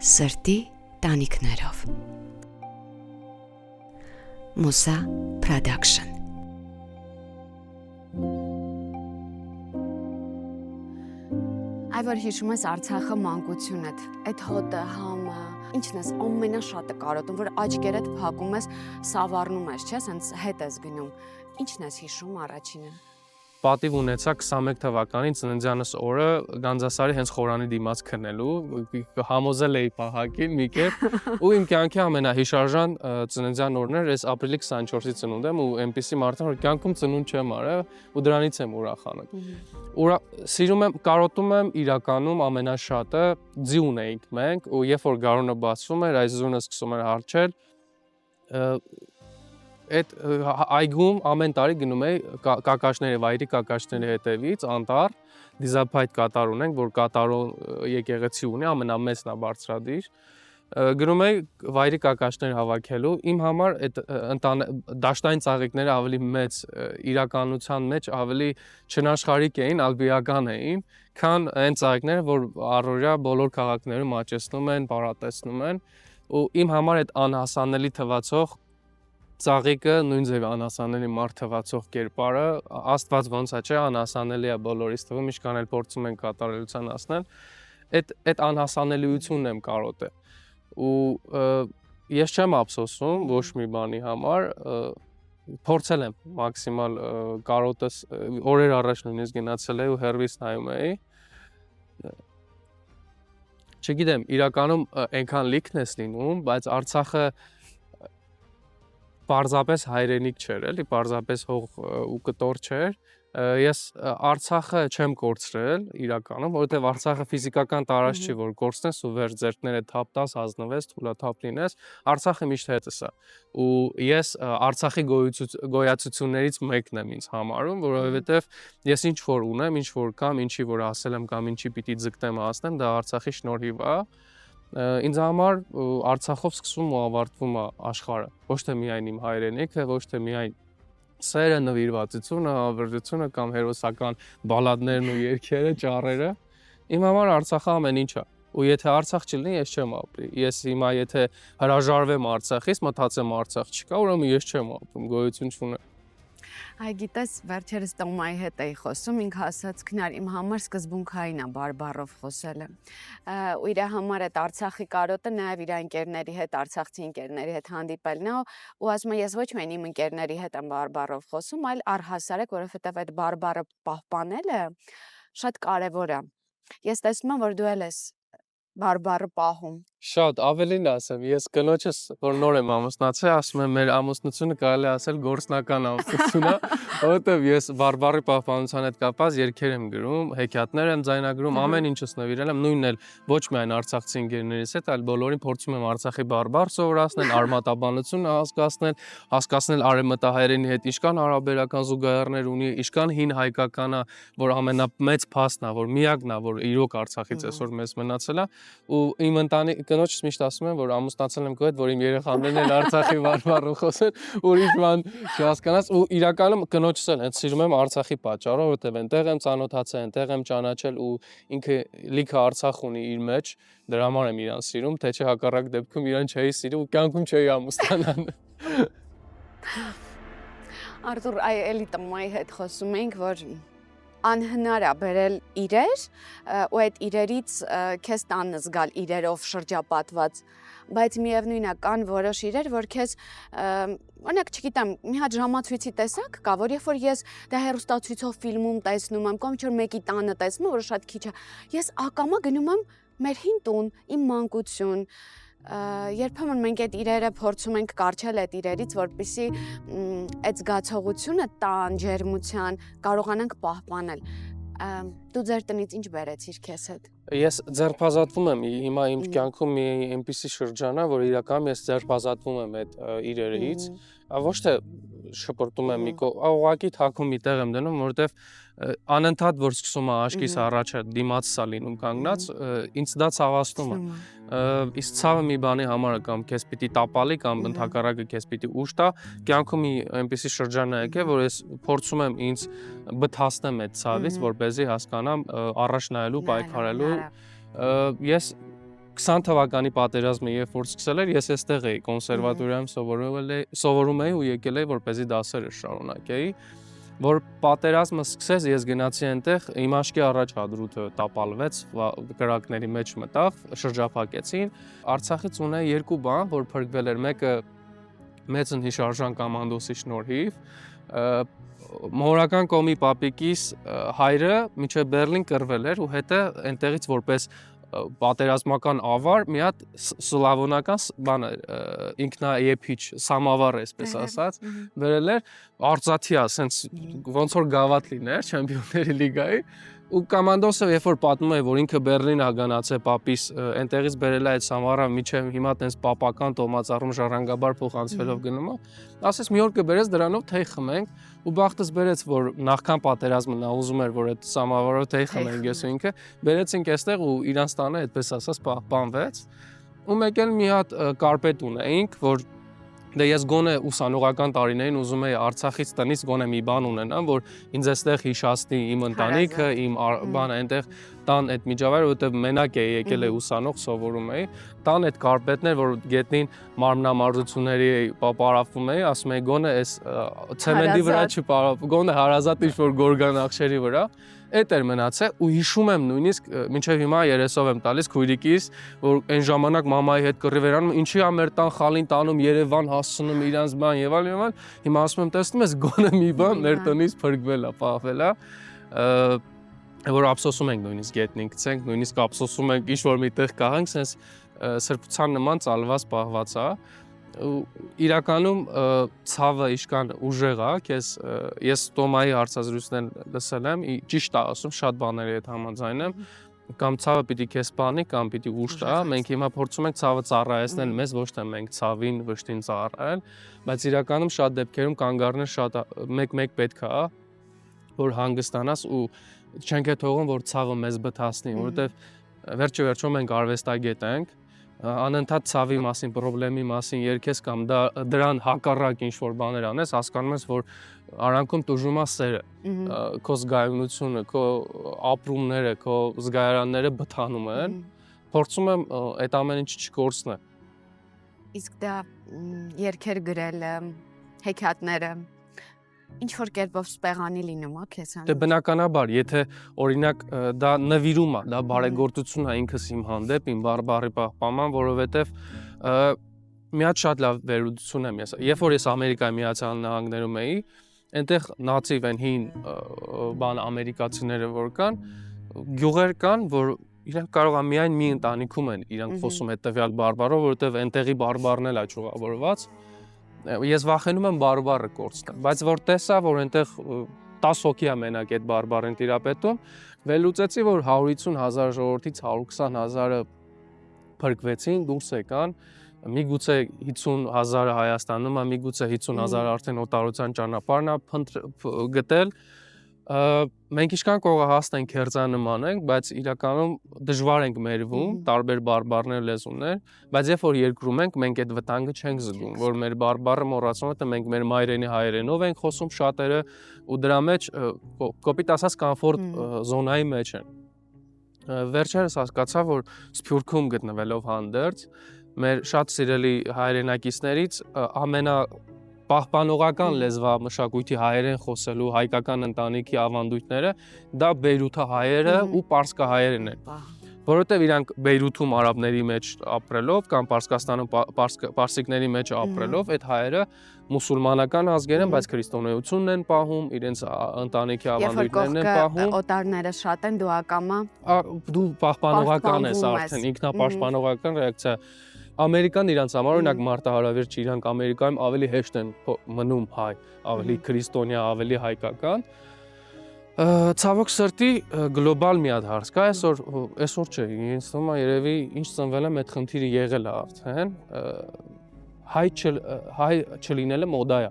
Սրտի տանիքներով Մուսա Production Այ որ հիշում ես Արցախը մանկությունդ, այդ հոտը, համը, ինչն ես ամենաշատը կարոտում, որ աչքերդ փակում ես, սավառնում ես, չէ՞, սենց հետ ես գնում, ինչն ես հիշում առաջինը։ Պատիվ ունեցա 21 թվականին ծննդյանս օրը Գանձասարի հենց խորանի դիմաց քնելու, համոզել էի պահակին մի կերպ, ու իմ կյանքի ամենահիշարժան ծննդյան օրն էր, ես ապրիլի 24-ի ծնունդ եմ ու այնպիսի մարդ եմ, որ կյանքում ծնունդ չեմ արել ու դրանից եմ ուրախանում։ Սիրում եմ, կարոտում եմ իրականում ամենաշատը ձի ունեինք մենք ու երբ որ գարունը բացվում էր, այս ձյունը սկսում էր հարչել, այդ այգում ամեն տարի գնում էի կակաշների, վայրի կակաշների հետևից, անտառ, դիզափայտ կատար ունենք, որ կատարոն եկեղեցի ունի, ամենամեծն է Բարձրադիր, գնում էի վայրի կակաշներ հավաքելու, իմ համար այդ դաշտային ծաղիկները ավելի մեծ իրականության մեջ ավելի չնաշխարհիկ էին, ալբիական էին, քան այն ծաղիկները, որ առօրյա բոլոր քաղաքներում աճեցնում են, պարատեցնում են, ու իմ համար այդ անհասանելի թվացող ծաղիկը նույն ձև անհասանելի մարդ թվացող կերպարը, Աստված ոնց է, չէ, անհասանելի է բոլորից թվում, ինչքան էլ փորձում են կատարելության հասնել, այդ անհասանելիությունն եմ կարոտել։ Ու ես չեմ ափսոսում ոչ մի բանի համար, փորձել եմ մաքսիմալ կարոտս, օրեր առաջ նույնիսկ գնացել էի ու հեռվից նայում էի։ Չգիտեմ, իրականում այնքան լիքն ես լինում, բայց Արցախը պարզապես հայրենիք չէր, էլի, պարզապես հող ու կտոր չէր, ես Արցախը չեմ կորցրել իրականում, որովհետև Արցախը ֆիզիկական տարածք չի, որ կորցնես ու վերջ ձեռքները թափ տաս, հանձնվես, թուլաթափ լինես, Արցախը միշտ հետս է։ Ու ես Արցախի գոյացություններից մեկն եմ ինձ համարում, որովհետև ես ինչ որ ունեմ, ինչ որ կամ, ինչի որ ասել եմ կամ ինչի պիտի ձգտեմ հասնեմ, դա Արցախի շնորհիվ է։ Ինձ համար Արցախով սկսվում ու ավարտվում է աշխարհը, ոչ թե միայն իմ հայրենիքը, ոչ թե միայն սերը, նվիրվածությունը, հավերժությունը կամ հերոսական բալադներն ու երգերը, ճառերը, իմ համար Արցախը ամեն ինչ է։ Ու եթե Արցախ չլինի, ես չեմ ապրի։ Ես հիմա եթե հրաժարվեմ Արցախից, մտածեմ Արցախ չկա, ուրեմն ես չեմ ապրում, գոյություն չունի։ Այ գիտես, վերջերս Տոմայի հետ էի խոսում, ինքը ասաց քնար, իմ համար սկզբունքային է բարբառով խոսելը։ Ու իր համար այդ Արցախի կարոտը նաև իր ընկերների հետ, արցախցի ընկերների հետ հանդիպելն է, ու ասում եմ, ես ոչ միայն իմ ընկերների հետ եմ բարբառով խոսում, այլ առհասարակ, որովհետև այդ բարբառը պահպանելը շատ կարևոր է։ Ես տեսնում եմ, որ դու էլ ես բարբառը պահում։ Շատ, ավելին ասեմ, ես կնոջս, որ նոր եմ ամուսնացել, ասում եմ, մեր ամուսնությունը կարելի է ասել գործնական ամուսնություն է, որովհետև ես բարբառի պահպանության հետ կապված երգեր եմ գրում, հեքիաթներ եմ ձայնագրում, ամեն ինչս նվիրել եմ, նույնն էլ ոչ միայն արցախցի ընկերներիս հետ, այլ բոլորին փորձում եմ Արցախի բարբառ սովորացնել, արմատաբանությունը հասկացնել արևմտահայերենի հետ ինչքան հարաբերական զուգահեռներ ունի, ինչքան հին հայկականա, որ ամենամեծ փաստն է, որ միակն է, որ իրոք Արցախից այսօր մեզ մնացել է, ու իմ կնոջս միշտ ասում եմ, որ ամուսնացել եմ քո հետ, որ իմ երեխաներն էլ Արցախի բարբառով խոսեն, ուրիշ բան չհասկանաս, ու իրականում կնոջս էլ հենց սիրում եմ Արցախի պատճառով, որովհետև այնտեղ եմ ծանոթացել, այնտեղ եմ ճանաչել ու ինքը լիքը Արցախ ունի իր մեջ, դրա համար եմ իրան սիրում, թե չէ հակառակ դեպքում իրան չէի սիրում ու կյանքում չէի ամուսնանալ։ Արտուր, այ էլի Տոմայի հետ խոսում էինք, որ անհնար է բերել իրեր ու այդ իրերից քեզ տանը զգալ իրերով շրջապատված, բայց միևնույն է կան որոշ իրեր, որ քեզ օրինակ չգիտեմ, մի հատ ժամացույցի տեսակ կա, որ երբ որ ես դա հեռուստացույցով ֆիլմում տեսնում եմ, կամ ինչ-որ մեկի տանը տեսնում, որ շատ քիչ է, ես ակամա գնում եմ մեր հին տուն, իմ մանկություն, երբեմն մենք այդ իրերը փորձում ենք կարճել այդ իրերից, որպեսզի այդ զգացողությունը տան, ջերմության կարողանանք պահպանել։ Դու ձեր տնից ինչ բերեցիր քեզ հետ։ Ես ձերբազատվում եմ, հիմա իմ կյանքում մի այնպիսի շրջան է, որ իրականում ես ձերբազատվում եմ այդ իրերից, ոչ թե շպրտում եմ ուղղակի թաքուն մի տեղ եմ դնում, որովհետև անընդհատ որ սկսում է աչքիս առաջը դիմացս է լինում կանգնած, ինձ դա ցավացնում է։ Իսկ ցավը մի բանի համար է, կամ քեզ պիտի տապալի, կամ ընդհակառակը քեզ պիտի ուժ տա, կյանքում մի այնպիսի շրջան է եկել, որ ես փորձում եմ ինձ բթացնեմ այդ ցավից, որպեսզի հասկանամ առաջ նայելու, պայքարելու։ Ես 20 թվականի պատերազմը երբ որ սկսել էր, ես այստեղ էի կոնսերվատորիայում սովորում էի ու եկել էի որպեսզի դասերը շարունակեի, որ պատերազմը սկսեց, ես գնացի այնտեղ, իմ աչքի առաջ հադրութը տապալվեց, կրակների մեջ մտավ, շրջափակեցին, Արցախից ունեի երկու բան, որ փրկվել էր, մեկը մեծն հիշարժան կոմանդոսի շնորհիվ, մորական կողմի պապիկիս հայրը մինչև Բերլին կռվել էր ու հետը այնտեղից որպես պատերազմական ավար մի հատ սլավոնական բան ինքնաեփիչ սամավար էսպես ասած վերել էր արծաթիա ասենց ոնց որ գավաթ լիներ չեմպիոնների լիգայի ու կոմանդոսը երբ որ պատմում է որ ինքը Բերլին ա գնացել պապիս այնտեղից բերել է այդ սամավարը միջև հիմա տենց պապական տոմածառում ժառանգաբար փոխանցվելով գնում է ասես մի օր կբերես դրանով թեյ խմենք ու բախտս բերեց որ նախքան պատերազմը նա ուզում էր որ այդ սամավարով թեյ խմենք ես ու ինքը բերեցինք այստեղ ու իրանց տանը այդպես ասած պահպանվեց ու մեկ էլ մի հատ կարպետ ունեինք որ դե ես գոնե ուսանողական տարիներին ուզում էի Արցախից տնից գոնե մի բան ունենամ որ ինձ այստեղ հիշացնի իմ ընտանիքը իմ բանը այնտեղ տան այդ միջավայրը որովհետև մենակ էի եկել էի ուսանող սովորում էի տան այդ կարպետներ որ գետնին մարմնամարզությունների պարապվում էի ասում էի գոնե այս ցեմենտի վրա չպարապ գոնե հարազատ ինչ-որ գորգան ախշերի վրա Այդ էր մնացել ու հիշում եմ նույնիսկ մինչև հիմա երեսով եմ տալիս քույրիկիս որ այն ժամանակ մամայի հետ կռիվ էր անում ինչի ա մեր տան խալին տանում Երևան հասցնում իրանց բան եւ այլն հիմա ասում եմ տեսնում ես գոնե մի բան մեր տնից փրկվել ա պահվել ա որ ափսոսում ենք նույնիսկ գետնին գցենք նույնիսկ ափսոսում ենք ինչ որ միտեղ կահանք sense սրբության նման ծալված պահված ա իրականում ցավը իշքան ուժեղ է քեզ ես Տոմայի հարցազրույցներն լսել եմ ճիշտ է ասում շատ բաների հետ համաձայն եմ կամ ցավը պիտի քեզ սպանի կամ պիտի ուժ տա մենք հիմա փորձում ենք ցավը ծառայեցնել մեզ ոչ թե մենք ցավին վշտին ծառայել բայց իրականում շատ դեպքերում կանգ առնել շատ մեկ պետք է որ հանգստանաս ու չենք թողում որ ցավը մեզ բթացնի որովհետև վերջո մենք արվեստագետ ենք անընդհատ ցավի մասին, խնդրի մասին երգես կամ դրան հակառակ ինչ-որ բաներ անես, հասկանում ես, որ արանքում տուժում է սերը, քո զգայունությունը, քո ապրումները, քո զգայարանները բթանում են, փորձում եմ այդ ամեն ինչը չկորցնել։ Իսկ դա երգեր գրել, հեքիաթները ինչ որ կերպով սպեղանի լինում է քեզ հանդեպ։ Դե բնականաբար, եթե օրինակ դա նվիրում է, դա բարեգործություն է ինքս իմ հանդեպ, իմ բարբարի պահպանման, որովհետև մի հատ շատ լավ վերլուծություն եմ ես։ Երբ որ ես Ամերիկայի Միացյալ Նահանգներում էի, այնտեղ նացիվ են հին բան ամերիկացիները որ կան, գյուղեր կան, որ իրանք կարող է միայն մի ընտանիքում են իրանք խոսում այդ տվյալ բարբարով, որովհետև այնտեղի բարբարն էլ է ճյուղավորված Ես վախենում եմ բարբառը կորցնել, բայց որ տեսա, որ այնտեղ 10 հոգի է մենակ այդ բարբառին տիրապետում, վերլուծեցի, որ 150,000 ժողովրդից 120,000-ը փրկվեցին, դուրս եկան, միգուցե 50,000-ը Հայաստանում է, միգուցե 50,000-ը արդեն օտարության ճանապարհն է գտել, մենք ինչքան կողը հասնենք հերձանմանենք, բայց իրականում դժվար ենք մերվում, տարբեր բարբառներ լեզուներ, բայց երբ որ երկրում ենք, մենք այդ վտանգը չենք զգում, որ մեր բարբառը մոռացում է, մենք մեր մայրենի հայերենով ենք խոսում շատերը ու դրա մեջ կոպիտ ասած կոմֆորտ զոնայի մեջ են։ Վերջերս հասկացա, որ Սփյուռքում գտնվելով հանդերձ, մեր շատ սիրելի հայրենակիցներից պահպանողական լեզվամշակույթի հայերեն խոսելու հայկական ընտանիքի ավանդույթները դա բեյրութահայերը ու պարսկահայերն են որովհետև իրանք Բեյրութում արաբների մեջ ապրելով կամ Պարսկաստանում պարսիկների մեջ ապրելով այդ հայերը մուսուլմանական ազգեր են բայց քրիստոնեությունն են պահում իրենց ընտանիքի ավանդույթներն են պահում օտարները շատ են դու ակամա դու պահպանողական ես արդեն ինքնապաշտպանողական ռեակցիա Ամերիկան իրանց համար օրինակ մարտահրավեր չի իրանք Ամերիկայում ավելի հեշտ են մնում հայ, ավելի քրիստոնյա, ավելի հայկական։ Ցավոք սրտի գլոբալ մի հատ հարց կա, այսօր չէ, ինձ թվում է երևի ինչ ծնվել եմ այդ խնդիրը եղել է արդեն։ Հայ չլինելը մոդա է։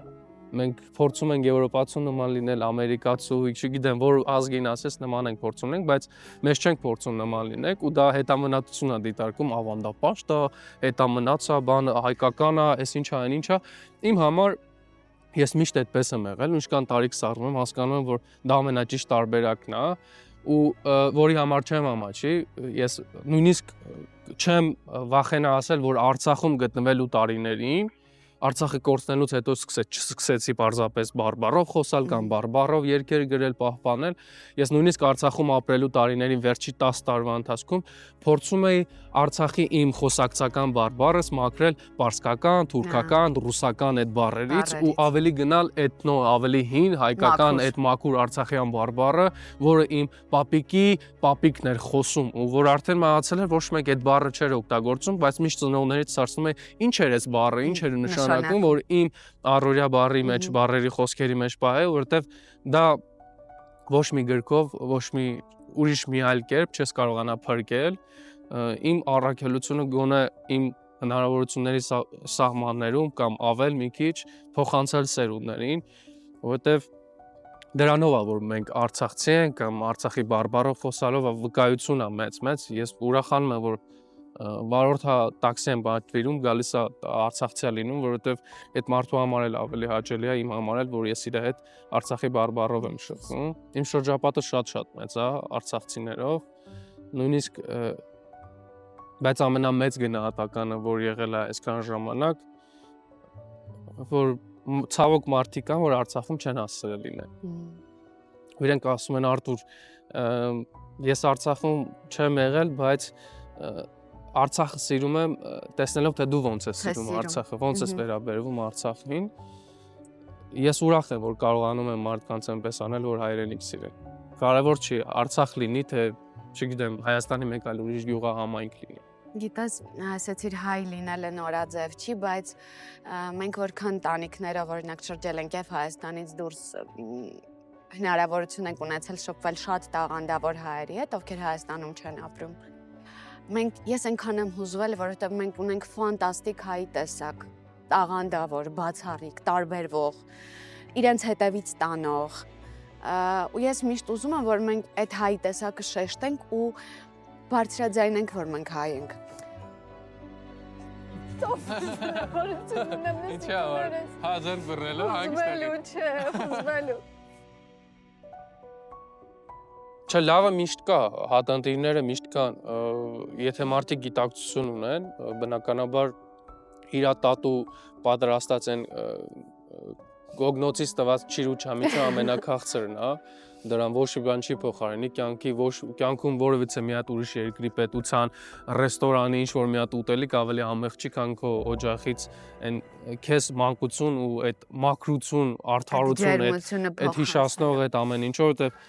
Մենք փորձում ենք եվրոպացու նման լինել, ամերիկացու, չգիտեմ, որ ազգին ասես նման ենք փորձում ենք, բայց մեզ չենք փորձում նման լինենք ու դա հետամնացություն է դիտարկում ավանդապաշտ է, հետամնացա բան հայկական է, այս ինչա, այն ինչա։ Իմ համար ես միշտ այդպես եմ եղել, ինչքան տարիք սառնում եմ, հասկանում եմ, որ դա ամենաճիշտ տարբերակն է ու որի համար չեմ ամաչի, ես նույնիսկ չեմ վախենա ասել, որ Արցախում գտնվելու տարիներին Արցախը կորցնելուց հետո սկսեցի պարզապես բարբառով խոսալ կամ բարբառով երգեր գրել, պահպանել։ Ես նույնիսկ Արցախում ապրելու տարիներին վերջի 10 տարվա ընթացքում փորձում էի Արցախի իմ խոսակցական բարբառս մաքրել պարսկական, թուրքական, ռուսական այդ բառերից ու ավելի գնալ էթնո, ավելի հին, հայկական այդ մաքուր արցախյան բարբառը, որը իմ պապիկն էր խոսում ու որ արդեն մահացել էր, ոչ մեկ այդ բառը չէր օգտագործում, բայց միշտ ծնողներից սարսում էի, ինչ էր այս բառը, ինչ էր նշանակում, որ իմ առօրյա բառի մեջ, բառերի խոսքերի մեջ պահե, որովհետև դա ոչ մի գրքով, ոչ մի ուրիշ մի այլ կերպ չես կարողանա փրկել իմ առաքելությունը գոնե իմ հնարավորությունների սահմաններում կամ ավել մի քիչ փոխանցել սերունդներին, որովհետև դրանով է որ մենք արցախցի ենք կամ Արցախի բարբառով խոսալով վկայություն է մեծ, ես ուրախանում եմ որ վարորդ տաքսի եմ պատվիրում, գալիս է արցախցիա լինում, որովհետև այդ մարդու համար էլ ավելի հաճելի է իմ համար էլ, որ ես իր հետ Արցախի բարբառով եմ շփվում։ Իմ շրջապատը շատ մեծ է արցախցիներով, նույնիսկ բայց ամենամեծ գնահատականը, որ եղել է այսքան ժամանակ, որ ցավոք մարդիկ կան, որ Արցախում չեն հասցրել լինել։ Իրենք ասում են Արտուր, ես Արցախում չեմ եղել, բայց Արցախը սիրում եմ, տեսնելով թե դու ոնց ես սիրում Արցախը, ոնց ես վերաբերվում Արցախին։ Ես ուրախ եմ, որ կարողանում եմ մարդկանց այնպես անել, որ հայրենիք սիրեն։ Կարևոր չի Արցախ լինի, թե չգիտեմ, Հայաստանի մեկ այլ ուրիշ գյուղահամայնք լինի։ Գիտես, ասեցիր հայ լինելը նորաձև չի, բայց մենք որքան տանիքներով օրինակ շրջել ենք եւ Հայաստանից դուրս հնարավորություն ենք ունեցել շփվել շատ տաղանդավոր հայերի հետ, ովքեր Հայաստանում չեն ապրում։ Ես այնքան եմ հուզվել, որովհետև մենք ունենք ֆանտաստիկ հայ տեսակ, տաղանդավոր, բացառիկ, տարբերվող, իրենց հետևից տանող։ Ու ես միշտ ուզում եմ, որ մենք այդ հայ տեսակը շեշտենք ու բարձրաձայնենք, որ մենք հայ ենք։ Ինչի՞ ավար, հազար բռնելու, հուզվելու։ Չէ, լավը միշտ կա, հատանտիրները միշտ կան, եթե մարդիկ գիտակցություն ունեն, բնականաբար իրա տատու պատրաստած են գոգնոցից տված չիրուչամիջը ամենաքաղցրն է, դրան ոչ մի բան չի փոխարինի, կյանքում որևիցե մի հատ ուրիշ երկրի պետության ռեստորանի ինչ-որ մի հատ ուտելիք ավելի համեղ չի, քան քո օջախից այն քեզ մանկություն ու այդ մաքրություն, արդարություն, այդ հիշացնող այդ ամեն ինչ, որովհետև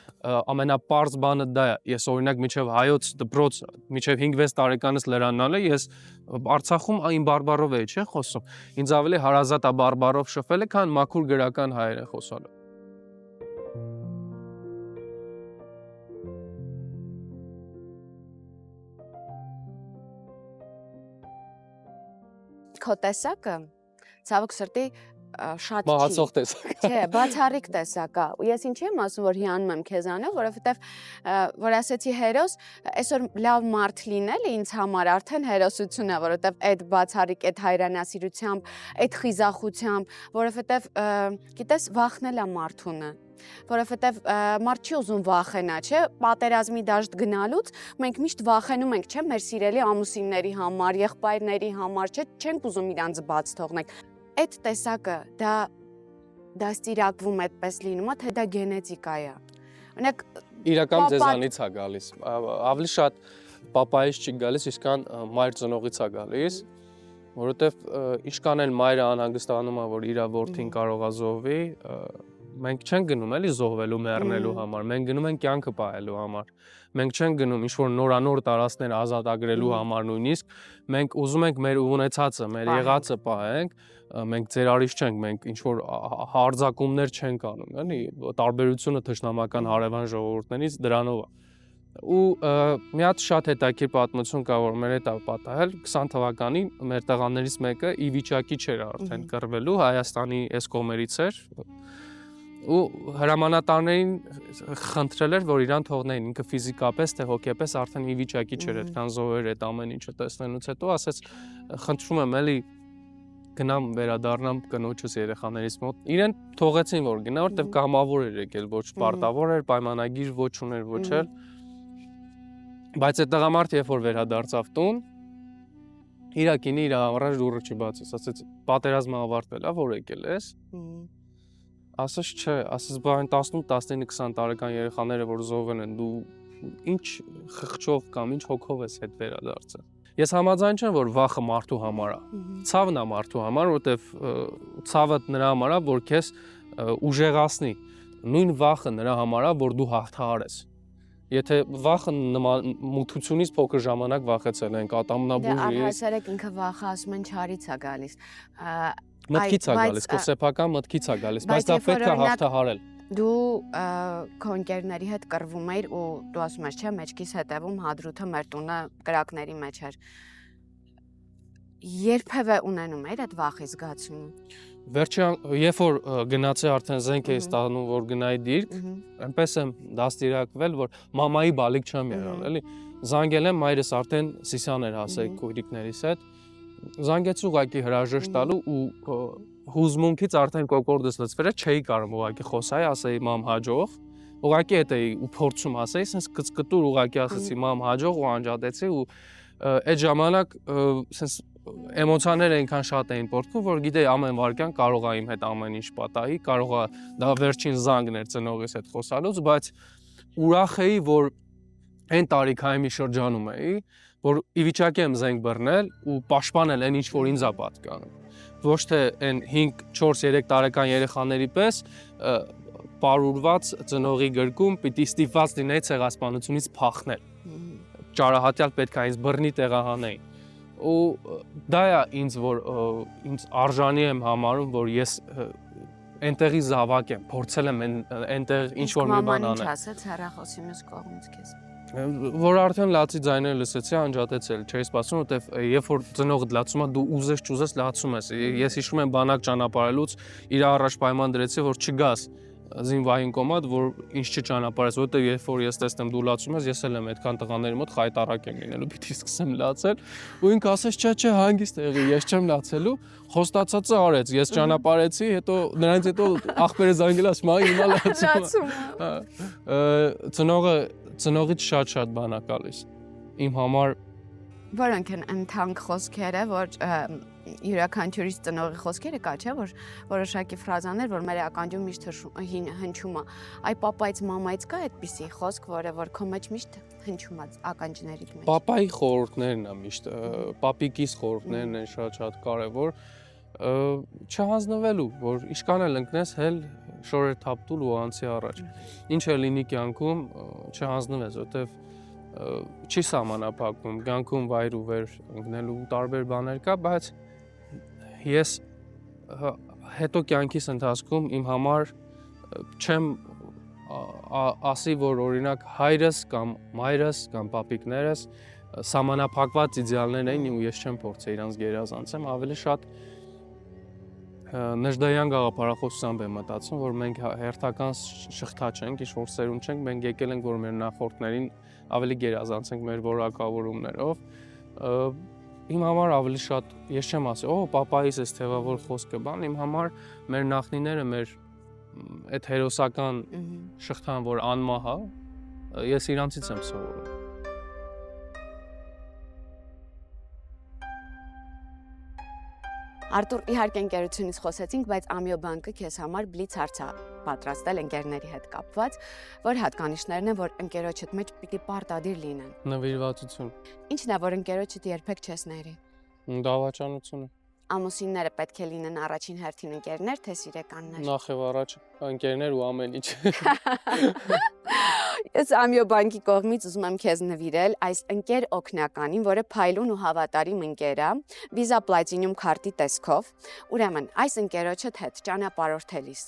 ամենապարզ բանը դա է։ Ես օրինակ միջև հայոց դպրոց, միջև 5-6 տարեկանս լրանալը, ես Արցախում այն բարբառով էի, չէ՞ խոսում։ Ինձ ավելի հարազատ է բարբառով շփվելը, քան մաքուր գրական հայերեն խոսալը։ Քո տեսակը, ցավոք սրտի, շատ չի։ Մահացող տեսակ։ Չէ, բացառիկ տեսակ է։ Ու ես ինչի եմ ասում, որ հիանում եմ քեզանով, որովհետև որ ասեցի հերոս, այսօր լավ մարդ լինելը ինձ համար արդեն հերոսություն է, որովհետև այդ բացառիկ, այդ հայրենասիրությամբ, այդ խիզախությամբ, որովհետև գիտես, վախնել է մարդունը։ Որովհետև մարդ չի ուզում վախենա, չէ, պատերազմի դաշտ գնալուց մենք միշտ վախենում ենք, չէ, մեր սիրելի ամուսինների համար, եղբայրների համար, չէ, չենք ուզում իրանց բաց թողնել։ Այդ տեսակը դա ստիրակվում այդպես լինում է, թե դա գենետիկա է։ Օրինակ իրական ձեզանից է գալիս, ավելի շատ պապայից չի գալիս, իսկան մայր ծնողից է գալիս, որովհետև ինչքան էլ մայրը անհանգստանում է, որ իր որդին կարող է զոհվի, մենք չենք գնում էլի զոհվելու, մեռնելու համար, մենք գնում ենք կյանքը պահելու համար։ Մենք չենք գնում ինչ-որ նորանոր տարածքներ ազատագրելու համար նույնիսկ, մենք ուզում ենք մեր ունեցածը, մեր եղածը պահենք, մենք ծերարիչ չենք, մենք ինչ-որ հարձակումներ չենք անում, էլի, տարբերությունը թշնամական հարևան ժողովուրդներից դրանով է։ Ու մի հատ շատ հետաքրքիր պատմություն կա, որ մեր հետ է պատահել 20 թվականին մեր տղաներից մեկը ի վիճակի չէր արդեն կռվելու, Հայաստանի այս կողմերից էր ու հրամանատարներին խնդրել էր, որ իրան թողնեին, ինքը ֆիզիկապես թե հոգեպես արդեն ի վիճակի չէր այդքան զոհեր այդ ամեն ինչը տեսնելուց հետո ասեց խնդրում եմ էլի գնամ վերադառնամ կնոջս երեխաներից մոտ։ Իրեն թողեցին որ գնա, որտեվ կամավոր էր եկել, ոչ պարտավոր էր, պայմանագիր ոչ ուներ, ոչ էլ։ Բայց այդ տղամարդը երբ որ վերադարձավ տուն, իր կինը իր առաջ դուռը չբացեց, ասաց պատերազմը ավարտվել է, որ եկել ես։ Ասաց չէ, ասաց բա այն 18, 19, 20 տարեկան երեխաները որ զոհվել են, դու ինչ խղճով կամ ինչ հոգով ես հետ վերադարձել։ Ես համաձայն չեմ, որ վախը մարդու համար է։ Ցավն է մարդու համար, որտեվ ցավը նրա համար է, որ քեզ ուժեղացնի։ Նույն վախը նրա համար է, որ դու հաղթահարես։ Եթե վախը մութությունից փոքր ժամանակ վախեցել ենք, ատամնաբույժ։ Դե առհասարակ ինքը վախը ասում են չարից է գալիս։ Մտքից է գալիս, քո սեփական մտքից է գալիս, բայց դա պետք է հաղթահարել։ Դու քո ընկերների հետ կռվում էիր ու դու ասում ես, չէ, մեջքիս հետևում հադրութը մեր տունը կրակների մեջ էր։ Երբևէ ունենում էիր այդ վախի զգացումը։ Վերջի երբ որ գնացի արդեն զենք էի ստանում, որ գնայի դիրք, այնպես եմ դաստիարակվել, որ մամայի բալիկ չեմ եղել, էլի։ Զանգել եմ, մայրս արդեն Սիսիան էր հասել քույրիկներիս հետ։ Զանգեցի ուղղակի հրաժեշտ տալու ու հուզմունքից արդեն կոկորդս լցվել է, չէի կարող ուղղակի խոսայի, ասեի մամ հաջող, ուղղակի էդ էի ու փորձում ասեի, sense կծկտուր ուղղակի ասեցի մամ հաջող ու անջատեցի ու այդ ժամանակ sense էմոցիաները այնքան շատ էին պորտվում, որ գիտեի ամեն վարքյան կարող է իմ հետ ամեն ինչ պատահի, կարող է դա վերջին զանգն էր ծնողիս հետ խոսալուց, բայց ուրախ էի, որ այն տարիքային շրջանում էի, որ ի վիճակի եմ զենք բռնել ու պաշտպանել այն ինչ որ ինձ է պատկանում։ Ոչ թե այն 5-4-3 տարեկան երեխաների պես պարուրված ծնողի գրկում պիտի ստիպված լինեի ցեղասպանությունից փախնել։ Ճարահատյալ պետք է ինձ բռնի տեղահանեին։ Ու դա է ինձ որ ինձ արժանի եմ համարում, որ ես այնտեղի զավակ եմ, փորձել եմ այնտեղ ինչ որ մի բան անել։ Ինչ ասեց հեռախոսի մյուս կողմից քեզ։ Որ արդեն լացի ձայները լսեցի, անջատեցել, չէի սպասում, որտեվ երբ որ ծնողդ լացում է, դու ուզես չուզես լացում ես։ Ես հիշում եմ բանակ ճանապարհելուց իր առաջ պայման դրեցի, որ չգաս զինվային կոմատ, որ ինչ չճանապարհես, որտեվ երբ որ ես տեսնեմ դու լացում ես, ես էլ եմ այդքան տղաների մոտ խայտարակ եմ լինելու, պիտի սկսեմ լացել, ու ինքը ասեց, չէ, հանգիստ եղի, ես չեմ լացելու, խոստացածը արեց, ես ճանապարհեցի, հետո նրանից հետո աղբերը զանգել ասում, հիմա լացում։ Ծնողից շատ բան է գալիս։ Իմ համար որոնք են ընթանք խոսքերը, որ յուրաքանչյուրից ծնողի խոսքերը կա, չէ, որ որոշակի ֆրազաներ, որ մեր ականջում միշտ հնչում է։ Այ պապայից, մամայից կա այդպիսի խոսք, որ քո մեջ միշտ հնչում է ականջներիդ մեջ։ Պապայի խորհուրդներն է միշտ, պապիկիս խորհուրդներն են շատ կարևոր, չհանձնվելու, որ ինչքան էլ ընկնես, հել շորեր թափտուլ ու անցի առաջ։ Ինչ է լինի կյանքում, չհանձնվես, որտեվ չի սահմանափակվում, կյանքում վայր ու վեր ընկնելու տարբեր բաներ կա, բայց ես հետո կյանքիս ընթացքում իմ համար չեմ ասի, որ օրինակ հայրս կամ մայրս կամ պապիկներս սահմանափակված իդեալներ էին ու ես չեմ փորձել իրանց գերազանցեմ, ավելի շատ Նժդայյան գաղափարախոսությամբ եմ մտածում, որ մենք հերթական շղթա չենք, ինչ-որ սերունդ չենք, մենք եկել ենք, որ մեր նախորդներին ավելի գերազանցենք մեր որակավորումներով։ Իմ համար ավելի շատ, ես չեմ ասի, պապայիս էս թևավոր խոսքը բան, իմ համար մեր նախնիները, մեր այդ հերոսական շղթան, որ անմահ է, ես իրանցից եմ սովորում։ Արտուր, իհարկե ընկերությունից խոսեցինք, բայց Ամիո բանկը քեզ համար բլից հարց է պատրաստել ընկերների հետ կապված, որ հատկանիշներն են, որ ընկերոջդ մեջ պիտի պարտադիր լինեն։ Նվիրվածություն։ Ինչն է, որ ընկերոջդ երբեք չես ների։ Դավաճանությունը։ Ամուսինները պետք է լինեն առաջին հերթին ընկերներ, թե սիրեկաններ։ Նախ եւ առաջ ընկերներ ու ամեն ինչ։ Ես Ամիո բանկի կողմից ուզում եմ քեզ նվիրել այս ընկեր օգնականին, որը փայլուն ու հավատարիմ ընկեր է, Visa Platinum քարտի տեսքով։ Ուրեմն, այս ընկերոջդ հետ ճանապարհորդելիս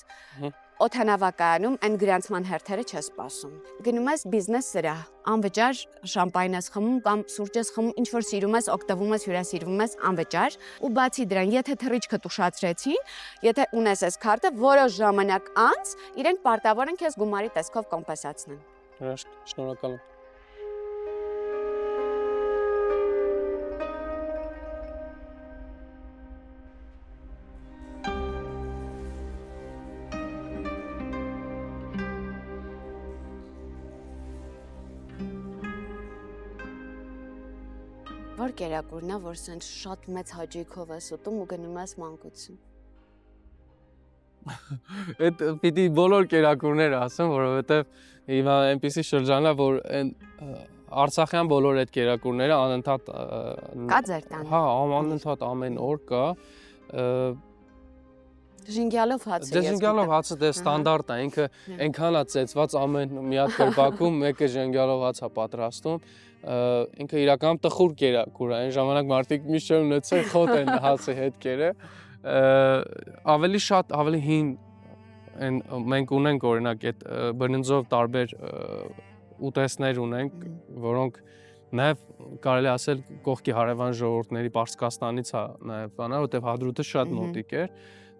օդանավակայանում այն գրանցման հերթերը չես սպասում։ Գնում ես բիզնես սրահ, անվճար շամպայն ես խմում կամ սուրճ ես խմում, ինչ որ սիրում ես, օգտվում ես, հյուրասիրվում ես անվճար, ու բացի դրան, եթե թռիչքդ ուշացրեցին, եթե ունես այս քարտը, որոշ ժամանակ անց իրենք պարտավոր են քեզ գումարի տեսքով կոմպենսացնեն։ Հրաշք, շնորհակալ եմ։ Որ կերակուրն է, որ սենց շատ մեծ հաճույքով ես ուտում ու գնում ես մանկություն։ Այդ պիտի բոլոր կերակուրները ասեմ, որովհետև հիմա այնպեսի շրջան է, որ այն Արցախյան բոլոր այդ կերակուրները անընդհատ Կա ձեր տանը։ հա, անընդհատ ամեն օր կա։ Ժինգյալով հացը ես Ժենգյալով հացը դե ստանդարտ է, ինքը այնքան է ծեծված ամեն մի հատ կրպակում մեկը ժենգյալով հաց է պատրաստում, ինքը իրական տխուր կերակուր է, այն ժամանակ մարդիկ միշտ չեն ունեցել խոտ են հացի հետ կերը, ավելի շատ, ավելի հին այն մենք ունենք օրինակ այդ բրինձով տարբեր ուտեստներ ունենք, որոնք նաև կարելի ասել կողքի հարևան ժողովուրդների Պարսկաստանից է նաև բանա, որտեղ հադրութը շատ մոտիկ էր,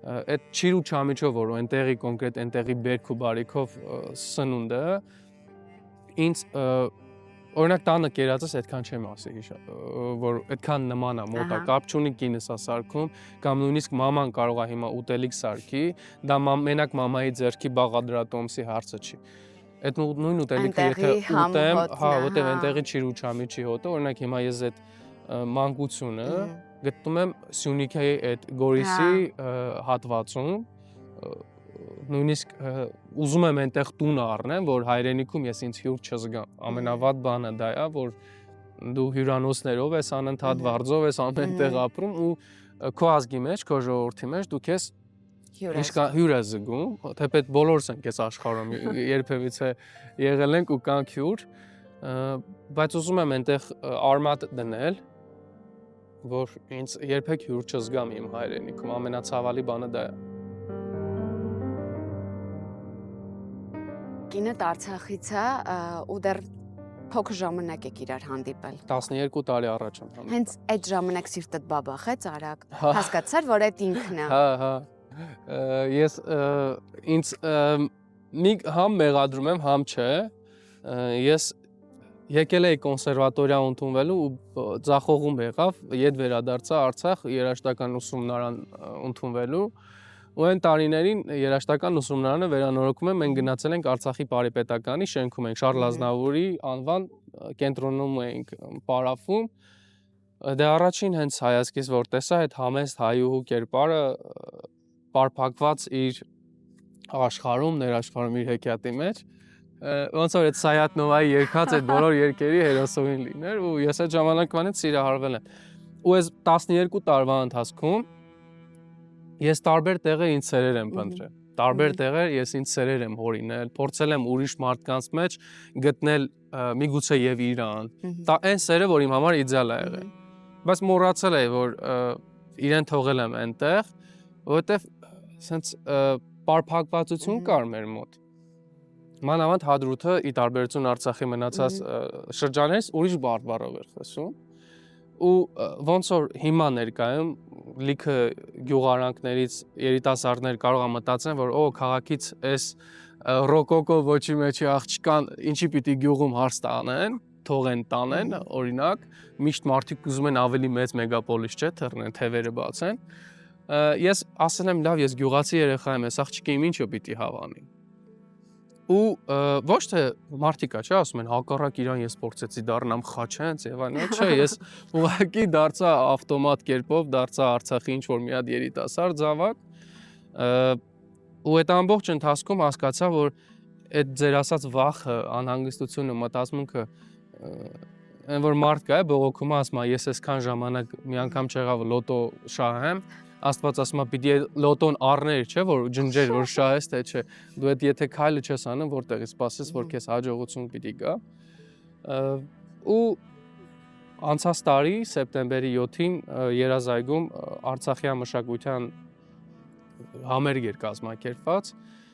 այդ չիր ու չամիջով որ այնտեղի կոնկրետ այնտեղի բերք ու բարիքով սնունդը ինձ օրինակ տանը կերածս այդքան չեմ ասի որ այդքան նման է մոտա կապ չունի կինս է սարքում կամ նույնիսկ մաման կարող է հիմա ուտելիք սարքի դա մենակ մամայի ձեռքի բաղադրատոմսի հարցը չի այդ նույն ուտելիքը եթե ուտեմ հա որտեղ այնտեղի չիր ու չամիջի հոտը օրինակ հիմա ես այդ մանկությունը գտնում եմ Սյունիքի այդ Գորիսի հատվածում նույնիսկ ուզում եմ այնտեղ տուն առնեմ, որ հայրենիքում ես ինձ հյուր չզգամ։ Ամենավատ բանը դա է, որ դու հյուրանոցներով ես անընդհատ վարձով ես ամենտեղ ապրում ու քո ազգի մեջ, քո ժողովրդի մեջ դու քեզ հյուր ես զգում, թեպետ բոլորս ենք այս աշխարհում երբևիցե եղել ենք ու կանք հյուր, բայց ուզում եմ այնտեղ արմատ դնել որ ինձ երբեք հյուր չզգամ իմ հայրենիքում, ամենացավալի բանը դա է։ Կինդ Արցախից է ու դեռ փոքր ժամանակ եք իրար հանդիպել։ 12 տարի առաջ եմ հանդիպել։ Հենց այդ ժամանակ սիրտդ բաբախեց արագ։ Հասկացար, որ այդ ինքն է։ Հա։ Ես ինձ մի համ մեղադրում եմ, համ չէ։ Ես եկել էի կոնսերվատորիա ընդունվելու ու ձախողում եղավ, ետ վերադարձա Արցախ երաժշտական ուսումնարան ընդունվելու ու այն տարիներին երաժշտական ուսումնարանը վերանորոգում եմ, մենք գնացել ենք Արցախի Պարիպետականի շենքում ենք Շարլ Ազնավուրի անվան կենտրոնում էինք պարապվում դե առաջին հենց հայացքից որ տեսա այդ համեստ հայուհու կերպարը պարփակված իր աշխարհում, ներաշխարհում իր հեքիաթի մեջ ոնց որ այդ Սայաթնովայի երգած այդ բոլոր երգերի հերոսուհին լիներ ու ես այդ ժամանակվանից սիրահարվել եմ ու այս 12 տարվա ընթացքում ես տարբեր տեղեր ինձ սերեր եմ փնտրել տարբեր տեղեր ես ինձ սերեր եմ հորինել փորձել եմ ուրիշ մարդկանց մեջ գտնել միգուցե եւ իրան դա այն սերը որ իմ համար իդեալ է եղել բայց մոռացել եմ որ իրեն թողել եմ այնտեղ որովհետեւ սենց պարփակվածություն կար մեր մոտ մանավանդ հադրութը ի տարբերություն Արցախի մնացած շրջաններից ուրիշ բառով էր խոսում ու ոնց որ հիմա ներկայում լիքը գյուղարանքներից երիտասարդներ կարող են մտածեն որ օ քաղաքից էս ռոկոկո ոչի մեջի աղջկան ինչի պիտի գյուղում հարց տանեն թողեն տանեն օրինակ միշտ մարդիկ ուզում են ավելի մեծ մեգապոլիս չէ թռնեն թևերը բացեն ես ասել եմ լավ ես գյուղացի երեխա եմ այս աղջիկը ինչը պիտի հավանի ու ոչ թե մարդիկա չէ ասում են հակառակ իրան ես փորձեցի դառնամ խաչենց եւ այլն չէ ես ուղղակի դարձա ավտոմատ կերպով դարձա Արցախի ինչ որ մի հատ երիտասարդ զավակ ու այդ ամբողջ ընթացքում հասկացա որ այդ ձեր ասած վախը անհանգստությունը մտածմունքը այն որ մարդ կա բողոքում ասում է ես այսքան ժամանակ մի անգամ չեղավ լոտո շահեմ Աստված ասում է պիտի լոտոն առներ, չէ, որ ջնջեր, որ շահես, թե չէ։ Դու այդ եթե քայլը չես անում, որտեղից սպասես, որ քեզ հաջողություն պիտի գա։ Ու անցած տարի սեպտեմբերի 7-ին Երազայգում Արցախյան մշակութան համերգ էր կազմակերպված,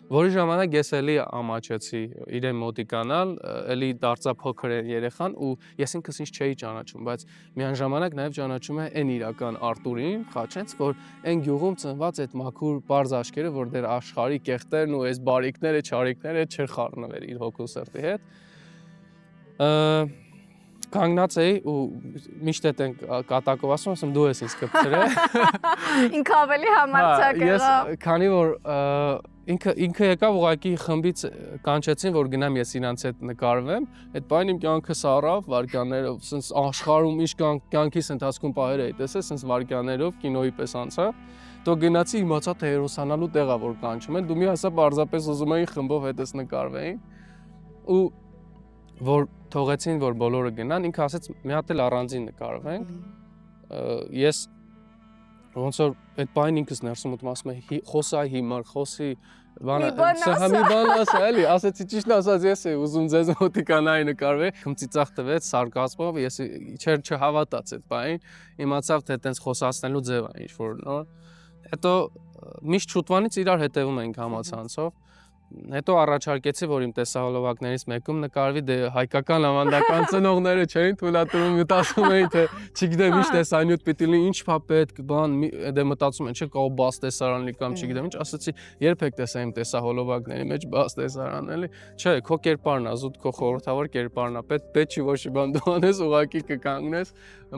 որի ժամանակ ես էլի ամաչեցի իրեն մոտիկանալ, էլի դարձա փոքր երեխան ու ես ինքս ինձ չէի ճանաչում, բայց միանժամանակ նաև ճանաչում եմ այն իրական Արտուրին, Խաչենց, որ այն գյուղում ծնված այդ մաքուր բարձ աշկերը, որ դեռ աշխարհի կեղտերն ու այս բարիկները, չարիկները չէր խառնվել իր հոգու սրտի հետ։ Կանգնած էի ու միշտ այդ են կատակով ասում դու ես ինձ կպցրել։ Ինքը ավելի համարձակ եղավ։ Ես քանի որ ինքը եկավ ուղղակի խմբից կանչեցին, որ գնամ ես իրանց հետ նկարվեմ, այդ բանը իմ կյանքս առավ վարքյաններով, սենց աշխարհում ինչ կյանքիս ընթացքում պահեր էի տեսել, սենց վարքյաններով կինոյի պես անցա, դու գնացի իմացա թե հերոսանալու տեղա որ կանչում են, դու մի հասա պարզապես ուզում էի խմբով հետս նկարվեին ու որ թողեցին որ բոլորը գնան, ինքը ասեց մի հատ էլ առանձին նկարվենք, ես ոնց որ այդ բանին ինքս ներսում ուտում ասում եմ խոսա հիմար, խոսի բանը, մի բան ասա էլի, ասեցի ճիշտ ասած ես էի ուզում ձեզ մոտիկանայի նկարվել, քմծիծաղ տվեց սարկազմով, ես չհավատաց այդ բանին, իմացավ թե այտենց խոսացնելու ձև է ինչ որ նոր, հետո միշտ շուտվանից իրար հետևում ենք համացանցով, հետո առաջարկեցի, որ իմ տեսահոլովակներից մեկում նկարվի, դե հայկական ավանդական ծնողները չէին թույլատրում, մտածում էին, թե չգիտեմ ինչ տեսանյութ պիտի լինի, ինչ փա պետք, բան, դե մտածում են, չէ՞ կա բաց տեսարան լի կամ չգիտեմ ինչ, ասացի, երբեք տեսա իմ տեսահոլովակների մեջ բաց տեսարան էլի, չէ, քո կերպարն է, զուտ քո խորհրդավոր կերպարն է, պետք չի ոչ մի բան դու անես, ուղղակի կկանգնես,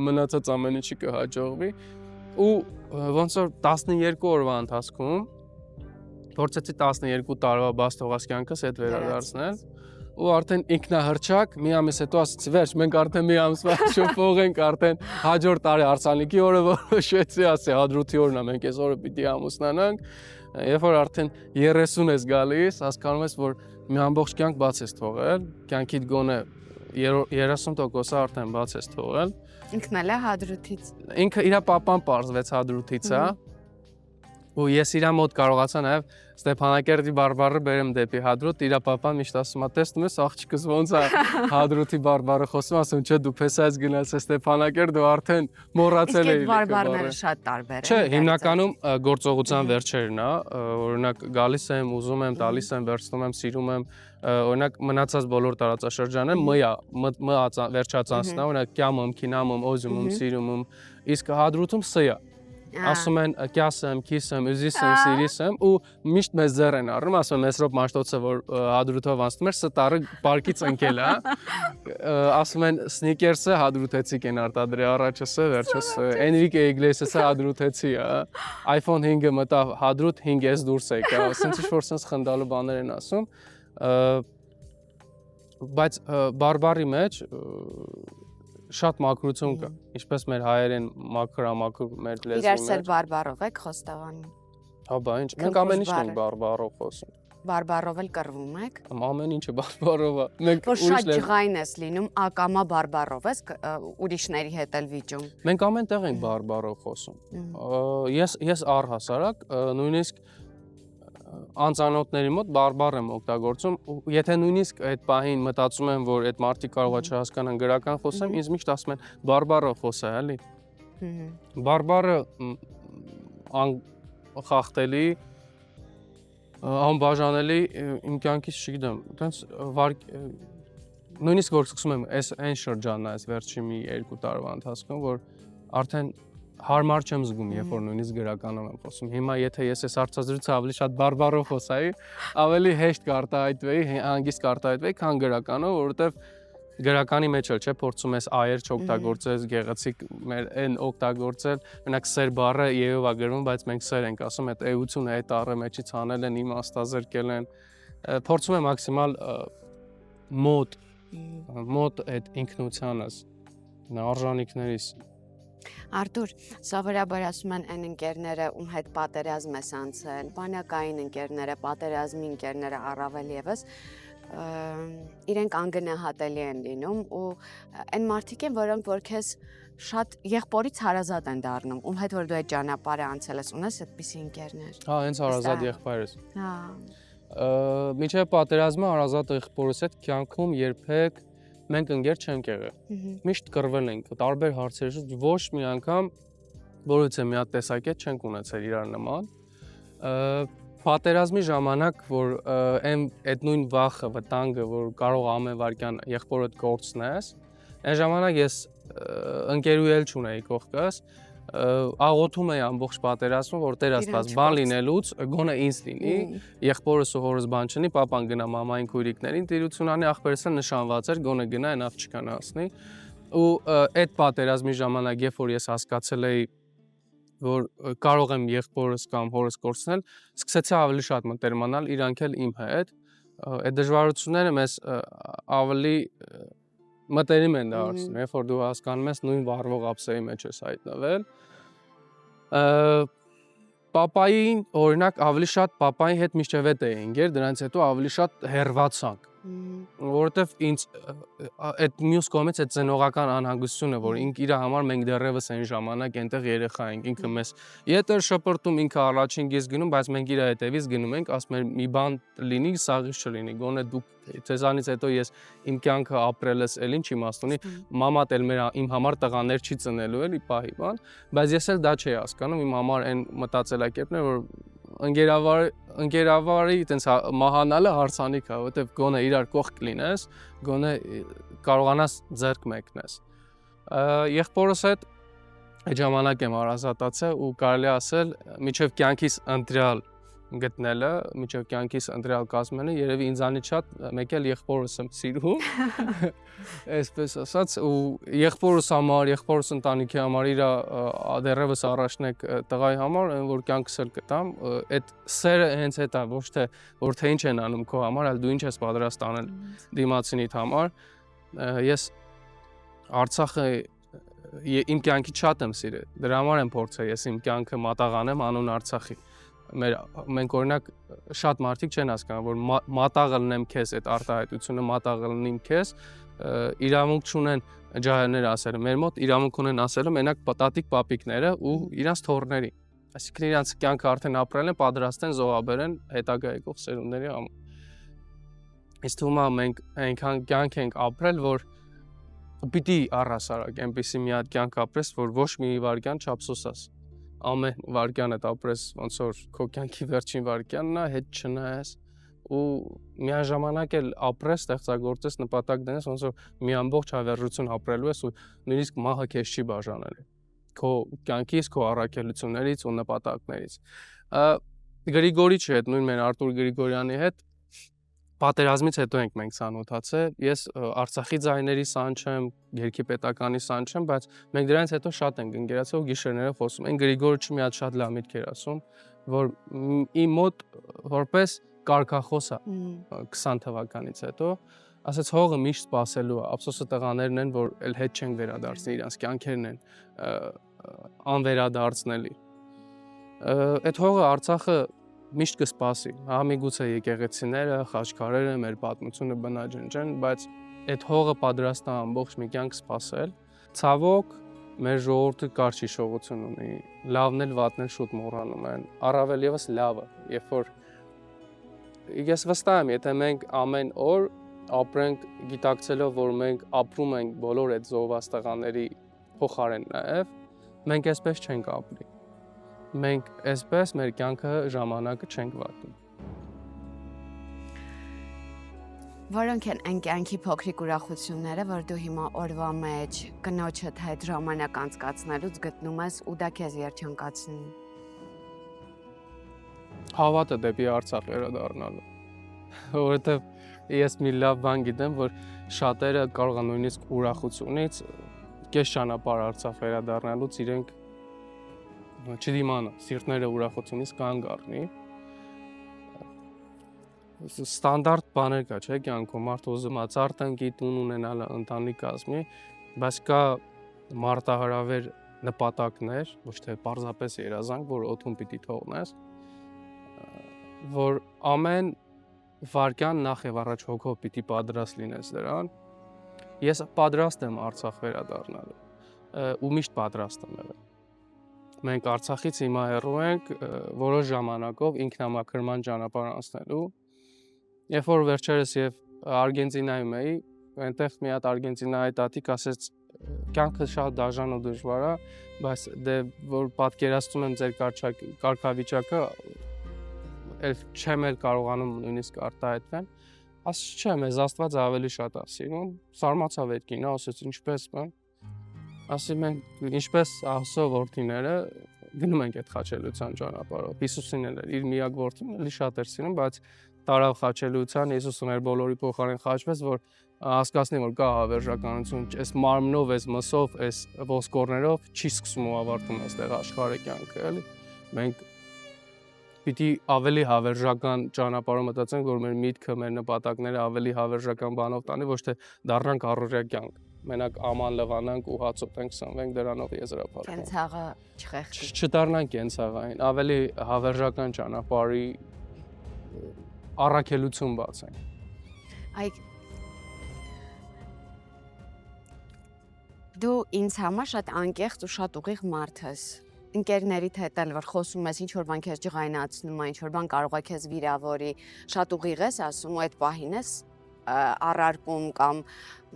մնացած ամեն ինչի կհաջողվի, ու ոնց որ 12 օրվա ընթացքում փորձեցի 12 տարվա բաց թողած կյանքս հետ վերադարձնել ու արդեն ինքնահռչակ մի ամիս հետո ասացի վերջ մենք արդեն մի ամսվա շփող ենք արդեն հաջորդ տարի արցանիկի օրը որոշեցի ասի հադրութի օրն է մենք այս օրը պիտի ամուսնանանք երբ որ արդեն 30 ես գալիս հասկանում ես որ մի ամբողջ կյանք բաց ես թողել կյանքիդ գոնե 30%-ը արդեն բաց ես թողել ինքն էլ է հադրութից ինքը իր papan պարզվեց հադրութից հա ու ես իրա մոտ կարողացա նաև Ստեփանակերտի բարբառը բերեմ դեպի հադրութ, իրա papan միշտ ասում է, տեսնում ես աղջիկս ոնց է հադրութի բարբառը խոսում, ասում չէ դու փեսայից գնաց Ստեփանակերտ, դու արդեն մոռացել ես բարբառները շատ տարբեր են։ Չէ, հիմնականում գործողության վերջերն է, օրինակ գալիս եմ, ուզում եմ, տալիս եմ, վերցնում եմ, սիրում եմ, օրինակ մնացած բոլոր տարածաշրջանը մ վերջացանցն է, օրինակ կյամում, քինամում, օզումում, սիրումում, իսկ հադրութում սա ասում են կյասեմ, կիսեմ, ուզիսեմ, սիրիսեմ ու միշտ մեզ ձեռ են առնում, ասում են Մեսրոպ Մաշտոցը, որ հադրութով անցնում էր, սա տարը պարկից ընկել է, ասում են սնիկերսը հադրութեցիկ են արտադրի առաջսը, վերջսը, Էնրիկե Իգլեսիասը հադրութեցի է, iPhone 5-ը մտավ հադրութ 5S դուրս եկա, ասենց ինչ-որ սենց խնդալու բաներ են ասում, բայց բարբառի մեջ շատ մաքրություն կա, ինչպես մեր հայերեն մաքր մեր լեզվի մեջ։ Իրար սեր բարբառով եք խոստովանում։ Հա, բա ինչ, մենք ամեն ինչ ենք բարբառով խոսում։ Բարբառով էլ կռվում եք։ Ամեն ինչը բարբառով է։ Մենք որ շատ ջղայն ես լինում, ակամա բարբառով ես ուրիշների հետ էլ վիճում։ Մենք ամեն տեղ ենք բարբառով խոսում։ Ես առհասարակ նույնիսկ անծանոթների մոտ բարբառ եմ օգտագործում ու եթե նույնիսկ այդ պահին մտածում եմ որ այդ մարդիկ կարող է չհասկանան գրական խոսեմ ինձ միշտ ասում են բարբառով խոսա էլի բարբառը խախտելի անբաժանելի իմ կյանքից չգիտեմ այտենց նույնիսկ որ սկսում եմ այն շրջանն այս վերջի մի 2 տարվա ընթացքում որ արդեն հարմար չեմ զգում, երբ որ նույնիսկ գրականով եմ խոսում։ Հիմա եթե ես այս հարցազրույցը ավելի շատ բարբառով խոսայի, ավելի հեշտ կարտահայտվեի, հանգիստ կարտահայտվեի, քան գրականով, որովհետև գրականի մեջ էլ չէ, փորձում ես այեր չօգտագործես, գեղեցիկ մեր այն օգտագործել, օրինակ սեր բառը եով է գրվում, բայց մենք սեր ենք ասում, այդ էությունը այդ առը մեջից հանել են, իմաստազրկել են։ Փորձում եմ մաքսիմալ մոտ այդ ինքնությանս, արժանինքներիս Արտուր, սովորաբար ասում են այն ընկերները, ում հետ պատերազմ ես անցել, բանակային ընկերները, պատերազմի ընկերները առավել եւս, իրենք անգնահատելի են լինում ու այն մարդիկ են, որոնք որ քեզ շատ եղբորից հարազատ են դառնում, ում հետ որ դու այդ ճանապարհը անցել ես, ունես այդպիսի ընկերներ։ Հա, հենց հարազատ եղբայրս։ Հա։ Մինչև պատերազմը հարազատ եղբորս հետ կյանքում երբեք մենք ընկեր չենք եղել։ Միշտ կռվել ենք տարբեր հարցերից ոչ մի անգամ որից է մի հատ տեսակետ չենք ունեցել իրար նման։ Պատերազմի ժամանակ որ այդ նույն վախը, վտանգը, որ կարող ամեն վարքյան եղբորդ կորցնես, այն ժամանակ ես ընկերուի էլ չունեի կողքս, աղոթում էի ամբողջ պատերազմը, որ Տեր Աստված բան լինելուց գոնե ինձ լինի, եղբորս ու հորս բան չնի, papan գնա մամային քույրիկներին, տիրություն անի, ախպերս նշանված էր, գոնե գնա այն աղջկան հասնի։ Ու այդ պատերազմի ժամանակ, երբ որ ես հասկացել էի որ կարող եմ եղբորս կամ հորս կորցնել, սկսեցի ավելի շատ մտերմանալ իրանք էլ իմ հետ։ Այդ դժվարությունները մեզ ավելի մտերիմ են դարձնում, երբ որ դու հասկանում ես նույն վառվող ափսեի մեջ ես հայտնվել։ Պապային, օրինակ, ավելի շատ պապայի հետ միշտ հետ էի ընկեր, դրանից հետո ավելի շատ հեռվացանք, որովհետև ինձ այդ մյուս կողմից այդ ծնողական անհանգստությունը, որ իր համար մենք դեռևս այն ժամանակ այնտեղ երեխա ենք, ինքը մեզ ետ էր շպրտում, ինքը առաջին գիծ գնում, բայց մենք իր հետևից գնում ենք, ասում ենք մի բան լինի, սաղից չլինի, գոնե դու ցեզանից հետո ես իմ կյանքը ապրել ես, էլ ինչ իմաստ ունի, մամատ էլ իմ համար տղաներ չի ծնելու էլի պահի բան, բայց ես էլ դա չէի հասկանում, իմ համար այն մտածելակերպն էր, որ ընկերավարի այտենց մահանալը հարցանիք է, որովհետև գոնե իրար կողք լինես, գոնե կարողանաս ձեռք մեկնես։ Եղբորս հետ այդ ժամանակ եմ հարազատացել ու կարելի ասել միջև կյանքիս ընտրյալ գտնելը, միջև կյանքիս ընտրյալ կազմելը, երևի ինձանից շատ մեկ էլ եղբորս եմ սիրում, այսպես ասած, ու եղբորս համար, եղբորս ընտանիքի համար իր դեռևս առաջնեկ տղայի համար, որ կյանքս էլ կտամ, այդ սերը հենց այդ է, ոչ թե որ թե ինչ են անում քո համար, այլ դու ինչ ես պատրաստ անել դիմացինիդ համար։ Ես Արցախը իմ կյանքի շատ եմ սիրել, դրա համար եմ փորձել ես իմ կյանքը մատաղանեմ անուն Արցախի։ Մենք օրինակ շատ մարդիկ չեն հասկանում, որ մատաղ լնեմ քեզ այդ արտահայտությունը, մատաղ լնիմ քեզ, իրավունք չունեն ջահելներ ասելու, մեր մոտ իրավունք ունեն ասելու մենակ տատիկ պապիկները ու իրանց թոռների, այսինքն իրանց կյանքը արդեն ապրել են, պատրաստ են զոհաբերեն հետագա եկող սերունդների համար։ Ինձ թվում է մենք այնքան կյանք ենք ապրել, որ պիտի առհասարակ այնպեսի մի հատ կյանք ապրես, որ ոչ մի վարքյան չափսոսաս, ամեն վարքյանդ ապրես ոնց որ քո կյանքի վերջին վարքյանն է, հետ չնայես ու միաժամանակ էլ ապրես, ստեղծագործես, նպատակ դնես, ոնց որ մի ամբողջ հավերժություն ապրելու ես ու նույնիսկ մահը քեզ չի բաժանելու քո կյանքից, քո առաքելություններից ու նպատակներից։ Գրիգորիչի հետ, նույն մեր Արտուր Գրիգորյանի հետ պատերազմից հետո ենք մենք ծանոթացել, ես Արցախի ձայների սան չեմ, Երգի պետականի սան չեմ, բայց մենք դրանից հետո շատ ենք ընկերացել ու գիշերները խոսում ենք, Գրիգորիչը մի հատ շատ լավ միտք էր ասում, որ իմ մոտ որպես կարգախոս է 20 թվականից հետո, ասաց հողը միշտ սպասելու է, ափսոսը տղաներն են, որ էլ հետ չեն վերադարձնի, իրանց կյանքերն են անվերադարձնելի։ Այդ հողը Արցախը միշտ կսպասի, հա միգուցե եկեղեցիները, խաչքարերը, մեր պատմությունը բնաջնջեն, բայց այդ հողը պատրաստ է ամբողջ մի կյանք սպասել։ Ցավոք, մեր ժողովուրդը կարճ հիշողություն ունի, լավն էլ վատն էլ շուտ մոռանում են, առավել եւս լավը, երբ որ ես վստահ եմ, եթե մենք ամեն օր ապրենք գիտակցելով, որ մենք ապրում ենք բոլոր այդ զոհված տղաների փոխարեն նաեւ, մենք այսպես չենք ապրի։ Մենք այսպես մեր կյանքը ժամանակը չենք վատնում։ Որոնք են այն կյանքի փոքրիկ ուրախությունները, որ դու հիմա օրվա մեջ կնոջդ հետ ժամանակ անցկացնելուց գտնում ես ու դա քեզ երջանկացնում։ Հավատը դեպի Արցախ վերադառնալու։ Որովհետև ես մի լավ բան գիտեմ, որ շատերը կարող են նույնիսկ ուրախությունից կես ճանապարհ Արցախ վերադառնալուց իրենք չդիմանա, սիրտները ուրախությունից կանգ առնի։ Ստանդարտ բաներ կա, չէ՞, կյանքում մարդը ուզում է ծարտնկի տուն ունենալը, ընտանիք կազմի, բայց կա մարտահրավեր նպատակներ, ոչ թե պարզապես երազանք, որ օդում պիտի թողնես, որ ամեն վարքյան նախ եւ առաջ հոգով պիտի պատրաստ լինես դրան։ Ես պատրաստ եմ Արցախ վերադառնալու ու միշտ պատրաստ եմ եղել։ Մենք Արցախից հիմա հեռու ենք որոշ ժամանակով ինքնամաքրման ճանապարհ անցնելու։ Երբ որ վերջերս եւ Արգենտինայում էի, այնտեղ մի հատ Արգենտինայի տատիկ ասեց կյանքը շատ դաժան ու դժվար է, բայց դե որ պատկերացնում եմ ձեր կարգավիճակը, էլ չեմ էլ կարողանում նույնիսկ արտահայտվել։ Ասես չէ, մեզ Աստված ավելի շատ է սիրում։ Սարմացավ այդ կինը, ասեց ինչպես բան։ Ասում ենք ինչպես Ահսո որդիները գնում ենք այդ խաչելության ճանապարհով։ Հիսուսին էլ իր միակ որդին էլի շատ էր սիրում, բայց տարավ խաչելիության, Հիսուսը մեր բոլորի փոխարեն խաչվեց, որ հասկացնի, որ կա հավերժականություն, այս մարմնով, այս մսով, այս ոսկորներով չի սկսում ու ավարտում այստեղ աշխարհի կյանքը, էլի։ Մենք պիտի ավելի հավերժական ճանապարհով մտածենք, որ մեր միտքը, մեր նպատակները ավելի հավերժական բանով տանի, ոչ թե դառնանք առօրյա կյանք։ Մենակ աման լվանանք ու հաց ուտենք, սնվենք, դրանով եզրափակենք։ Կենցաղը չխեղդի։ Չդառնանք կենցաղային, ավելի հավերժական ճանապարհի առաքելություն բացենք։ Այ դու ինձ համար շատ անկեղծ ու շատ ուղիղ մարդ ես։ Ընկերներիդ հետ էլ որ խոսում ես, ինչ որ բան քեզ ջղայնացնում է, ինչ որ բան կարող է քեզ վիրավորի, շատ ուղիղ ես ասում ու այդ պահին ես առարկում կամ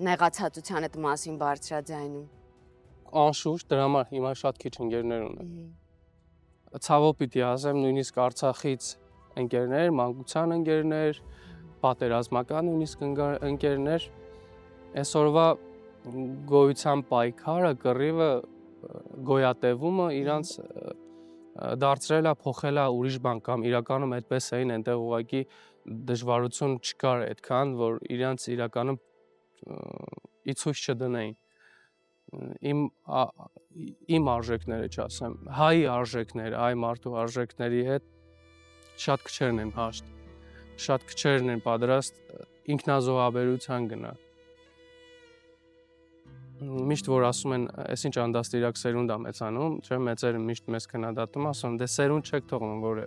նեղացածությանդ մասին բարձրաձայնում։ Անշուշտ դրա համար հիմա շատ քիչ ընկերներ ունեմ։ Ցավոք պիտի ասեմ, նույնիսկ Արցախից ընկերներ, մանկության ընկերներ, պատերազմական նույնիսկ ընկերներ, այսօրվա գոյության պայքարը, կռիվը, գոյատևումը իրանց դարձրել է, փոխել է ուրիշ բան կամ իրականում այդպես էին, այնտեղ ուղղակի դժվարություն չկար այդքան, որ իրանց իրականում ի ցույց չդնեին։ Իմ արժեքները չասեմ, հայ արժեքները, հայ մարդու արժեքների հետ շատ քչերն են հաշտ, շատ քչերն են պատրաստ ինքնազոհաբերության գնալ։ Միշտ որ ասում են, այսինչ անդաստիրակ սերունդ է մեծանում, չէ՞, մեծերը միշտ մեզ քննադատում, ասում դե սերունդ չեք թողնում, որ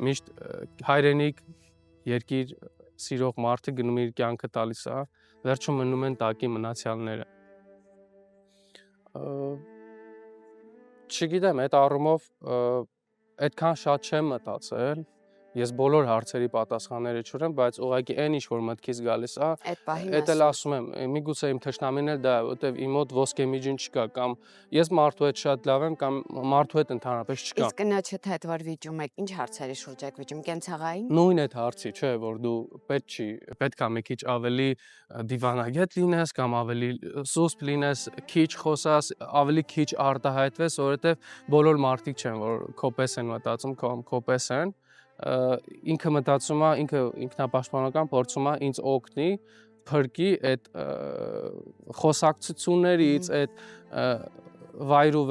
միշտ հայրենիք, երկիր սիրող մարդը գնում իր կյանքը տալիս է, վերջում մնում են տակի մնացյալները։ Չգիտեմ, այդ առումով այդքան շատ չեմ մտածել, ես բոլոր հարցերի պատասխանները չունեմ, բայց ուղղակի այն ինչ որ մտքից գալիս է, Այդ պահին էդ էլ ասում եմ, միգուցե իմ թշնամին էլ դա է, որտեվ իմ մոտ ոսկե միջին չկա, կամ ես մարդու հետ շատ լավ եմ, կամ մարդու հետ ընդհանրապես չկա։ Իսկ կնոջդ հետ որ վիճում եք, ինչ հարցերի շուրջ եք վիճում, կենցաղային։ Նույն այդ հարցի, չէ, որ դու պետք է մի քիչ ավելի դիվանագետ լինես կամ ավելի սուսպ լինես, քիչ խոսաս, ավելի քիչ արտահայտվես, որովհետև բոլոր մարդիկ չեն, որ քո պես են մտածում, քո պես են, ինքը մտածում է, ինքը ինքնապաշտպանական փորձում է ինձ օգնի, փրկի այդ խոսակցություններից, այդ վայրու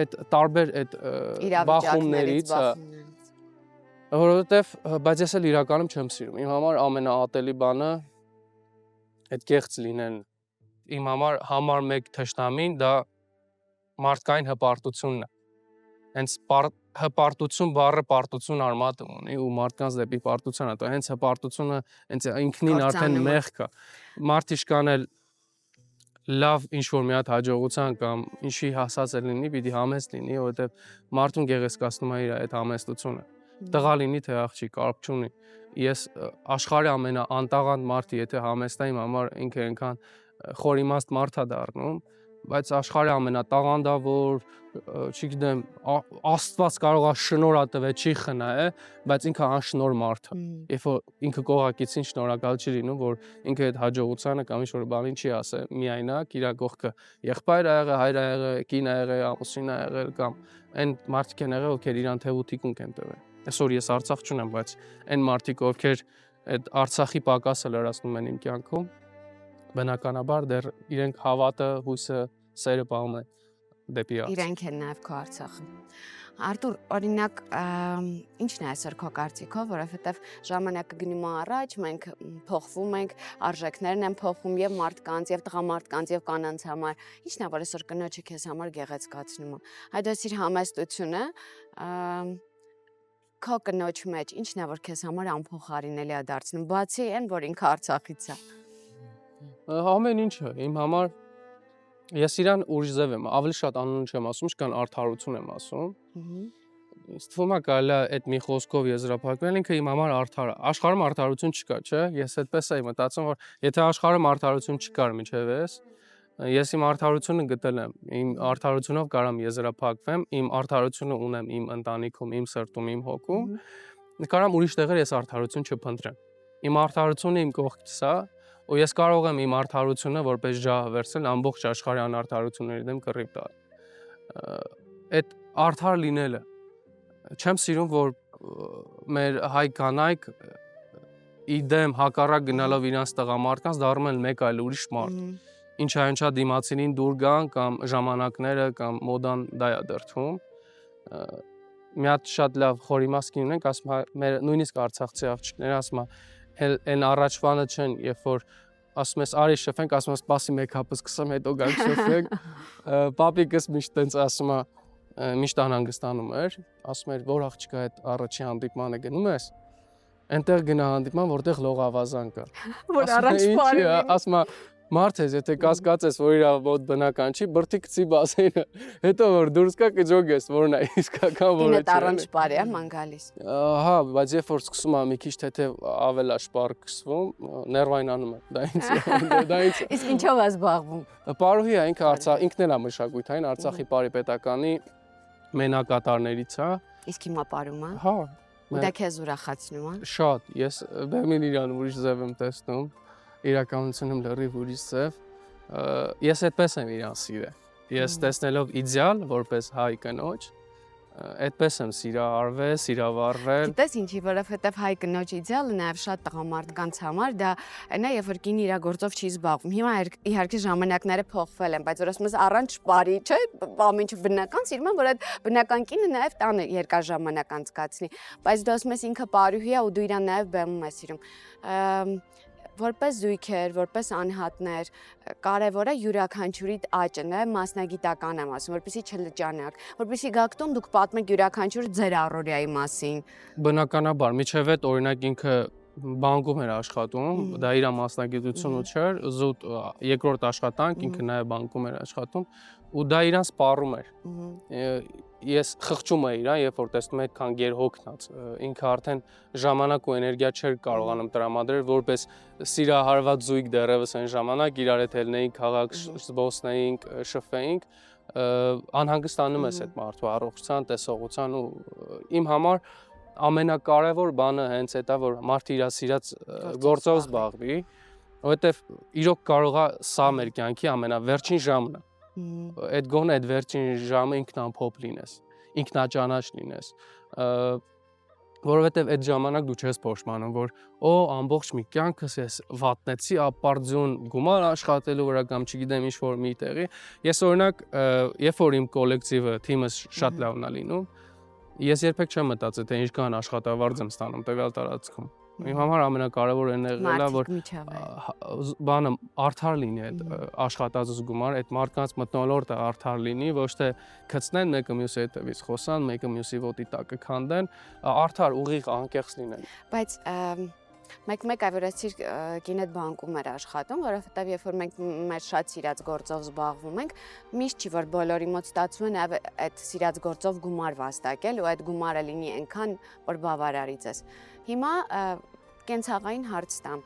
այդ տարբեր այդ բախումներից, որովհետև բայց ես էլ իրականում չեմ սիրում։ Իմ համար ամենաատելի բանը այդ կեղծ լինեն։ Իմ համար մեկ թշնամին դա մարդկային հպարտությունն է։ Հենց հպարտություն բառը պարտություն արմատ ունի ու մարդկանց դեպի պարտության է, հենց հպարտությունը հենց ինքնին արդեն մեղք է։ Մարդիշ կան էլ լավ ինչ-որ մի հատ հաջողության կամ ինչի հասած է լինի, պիտի համեստ լինի, որովհետև մարդուն գեղեցկացնում է իր այդ համեստությունը։ Տղա լինի թե աղջիկ, կարճ չունի։ Ես աշխարհի ամենաանտաղանդ մարդը, եթե համեստ է, իմ համար ինքը այնքան խորիմաստ մարդ է դառնում, բայց աշխարհի ամենատաղանդավոր, չգիտեմ, Աստված կարող է շնորհ տվել, չի խնա, բայց ինքը անշնորհ մարդ է։ Երբ որ ինքը կողակիցին շնորհակալ չի լինում, որ ինքը այդ հաջողությանը կամ ինչ-որ բանին չի ասել, միայնակ իր կողքը եղբայր ա եղել, հայր ա եղել, կին ա եղել, ամուսին ա եղել կամ այն մարդիկ են եղել, ովքեր իրան թեւ ու թիկունք են տվել։ Այսօր ես Արցախ չունեմ, բայց այն մարդիկ, ովքեր այդ Արցախի պակասը լրացնում են իմ կյանքում, բնականաբար դեռ իրենք հավատը, հույսը, սերը պահում են դեպի Արցախ։ Իրենք են նաև քո Արցախը։ Արտուր, օրինակ, ի՞նչն է այսօր քո կարծիքով, որովհետև ժամանակը գնում է առաջ, մենք փոխվում ենք, արժեքներն են փոխվում եւ մարդկանց, եւ տղամարդկանց, եւ կանանց համար։ Ի՞նչն է, որ այսօր կնոջը քեզ համար գեղեցկացնում է։ Այդ այսիր համեստությունը, քո կնոջ մեջ ի՞նչն է, որ քեզ համար անփոխարինելի է դարձնում, բացի այն, որ ինքը Արցախից է։ Ամեն ինչը իմ համար ես իրան ուրիշ ձև եմ, ավելի շատ անուն չեմ ասում, ինչքան արդարություն եմ ասում։ Ինձ թվում է կարելի է այդ մի խոսքով եզրափակվել, ինքը իմ համար արդար է։ Աշխարհում արդարություն չկա, չէ՞։ Ես այդպես էի մտածում, որ եթե աշխարհում արդարություն չկար մինչև ես իմ արդարությունը գտել եմ։ Իմ արդարությունով կարամ եզրափակվեմ, իմ արդարությունը ունեմ իմ ընտանիքում, իմ սրտում, իմ հոգում։ Կարամ ուրիշ տեղեր ես արդարություն չփնտրեմ։ Իմ արդարությունը իմ կողքից է, ու ես կարող եմ իմ արդարությունը որպես ջահ վերցնել ամբողջ աշխարհի անարդարությունների դեմ կռիվ տալ։ Այդ արդար լինելը չեմ սիրում, որ մեր հայ կանայք իդեմ հակառակ գնալով իրանց տղամարդկանց դառնում են մեկ այլ ուրիշ մարդ։ Ինչա դիմացինին դուր գան կամ ժամանակները կամ մոդան դա է դրթում։ Մի հատ շատ լավ խորիմասկին ունենք, ասում մեր նույնիսկ արցախցի աղջիկները ասում են առաջվանը չեն, երբ որ ասում ես արի շփենք, ասում ես սպասի մեկ հապը սկսեմ, հետո գանք շփենք։ Պապիկս միշտ տենց ասում է, միշտ անհանգստանում էր, ասում էր, որ աղջիկա այդ առաջի հանդիպմանը գնում ես, այնտեղ գնա հանդիպման, որտեղ լողավազան կա։ Որ առաջ բարի։ Ասում է մարդ ես, եթե կասկածես, որ իր մոտ բնական չի, բրդի գցի բասենը, հետո որ դուրս գա կջոգես, որն է իսկական որը չէ։ Ինը առանց բարի է ման գալիս։ Հա, բայց երբ որ սկսում եմ մի քիչ թեթև ավելա շպար կսվում, ներվայնանում է, դա ինձ։ Իսկ ինչով ես զբաղվում։ Պարուհի է, ինքն էլ է մշակույթային, Արցախի Պարի պետականի մենակատարներից է։ Իսկ հիմա ապարում է։ Հա։ Ու դա քեզ ուրախացնում է։ Շատ, ես բեմին իրան ուրիշ ձև եմ տեսնում, իրականությունում լրիվ ուրիշ ձև։ Ես այդպես եմ իրան սիրել։ Ես տեսնելով իդեալ որպես հայ կնոջ, այդպես եմ սիրահարվել, սիրավառվել։ Գիտես ինչի, որովհետև հայ կնոջ իդեալը նաև շատ տղամարդկանց համար դա այն է, երբ որ կինը իր գործով չի զբաղվում։ Հիմա իհարկե ժամանակները փոխվել են, բայց որ ասում ես առանց շպարի, չէ, ամեն ինչ բնական, սիրում եմ, որ այդ բնական կինը նաև տանը երկար ժամանակ անցկացնի։ Բայց դու ասում ես ինքը պարուհի է ու դու իրան նաև բեմում ես սիրում։ Որպես զույգեր, որպես անհատներ, կարևոր է յուրաքանչյուրիդ աճն է, մասնագիտական եմ ասում, որպեսզի չլճանաք, որպեսզի գաք տուն դուք պատմեք յուրաքանչյուր ձեր առօրյայի մասին։ Բնականաբար, միջև այդ օրինակ ինքը բանկում էր աշխատում, դա իր մասնագիտությունը չէր, զուտ երկրորդ աշխատանք, ինքը նաև բանկում էր աշխատում, ու դա իրան սպառում էր։ Ես խղճում էի իրան, երբ որ տեսնում եմ այդքան գերհոգնած, ինքը արդեն ժամանակ ու էներգիա չէր կարողանում տրամադրել, որպես սիրահարված զույգ դեռևս այն ժամանակ իրար հետ ելնեինք քաղաք, զբոսնեինք, շփվեինք, անհանգստանում ես այդ մարդու առողջության, տեսողության ու իմ համար ամենակարևոր բանը հենց այդ է, որ մարդը իր սիրած գործով զբաղվի, որովհետև իրոք կարող է սա մեր կյանքի ամենավերջին ժամն է։ Այդ գոնե այդ վերջին ժամը ինքնամփոփ լինես, ինքնաճանաչ լինես, որովհետև այդ ժամանակ դու չես փոշմանում, որ ամբողջ մի կյանքս ես վատնեցի, ապարդյուն գումար աշխատելու վրա կամ չգիտեմ ինչ որ մի տեղի։ Ես օրինակ, երբ որ իմ կոլեկտիվը, թիմս շատ լավն է լինում, ես երբեք չեմ մտածել, թե ինչքան աշխատավարձ եմ ստանում տվյալ տարածքում։ Իմ համար ամենակարևորն եղել է, որ բանը արդար լինի այդ աշխատած զգումար, այդ մարդկանց մթնոլորտը արդար լինի, ոչ թե գցնեն մեկը մյուսի հետևից խոսան, մեկը մյուսի ոտի տակը քանդեն, արդար ուղիղ անկեղծ լինեն։ Բայց մեկ այվրացիր կինետ բանկում էր աշխատում, որովհետև երբ որ մենք մեր շատ սիրած գործով զբաղվում ենք, միշտ չի որ բոլորի մոտ ստացվում է նաև այդ սիրած գործով գումար վաստակել ու այդ գումարը լինի այնքան, որ բավարարից ես։ Հիմա կենցաղային հարց տամ,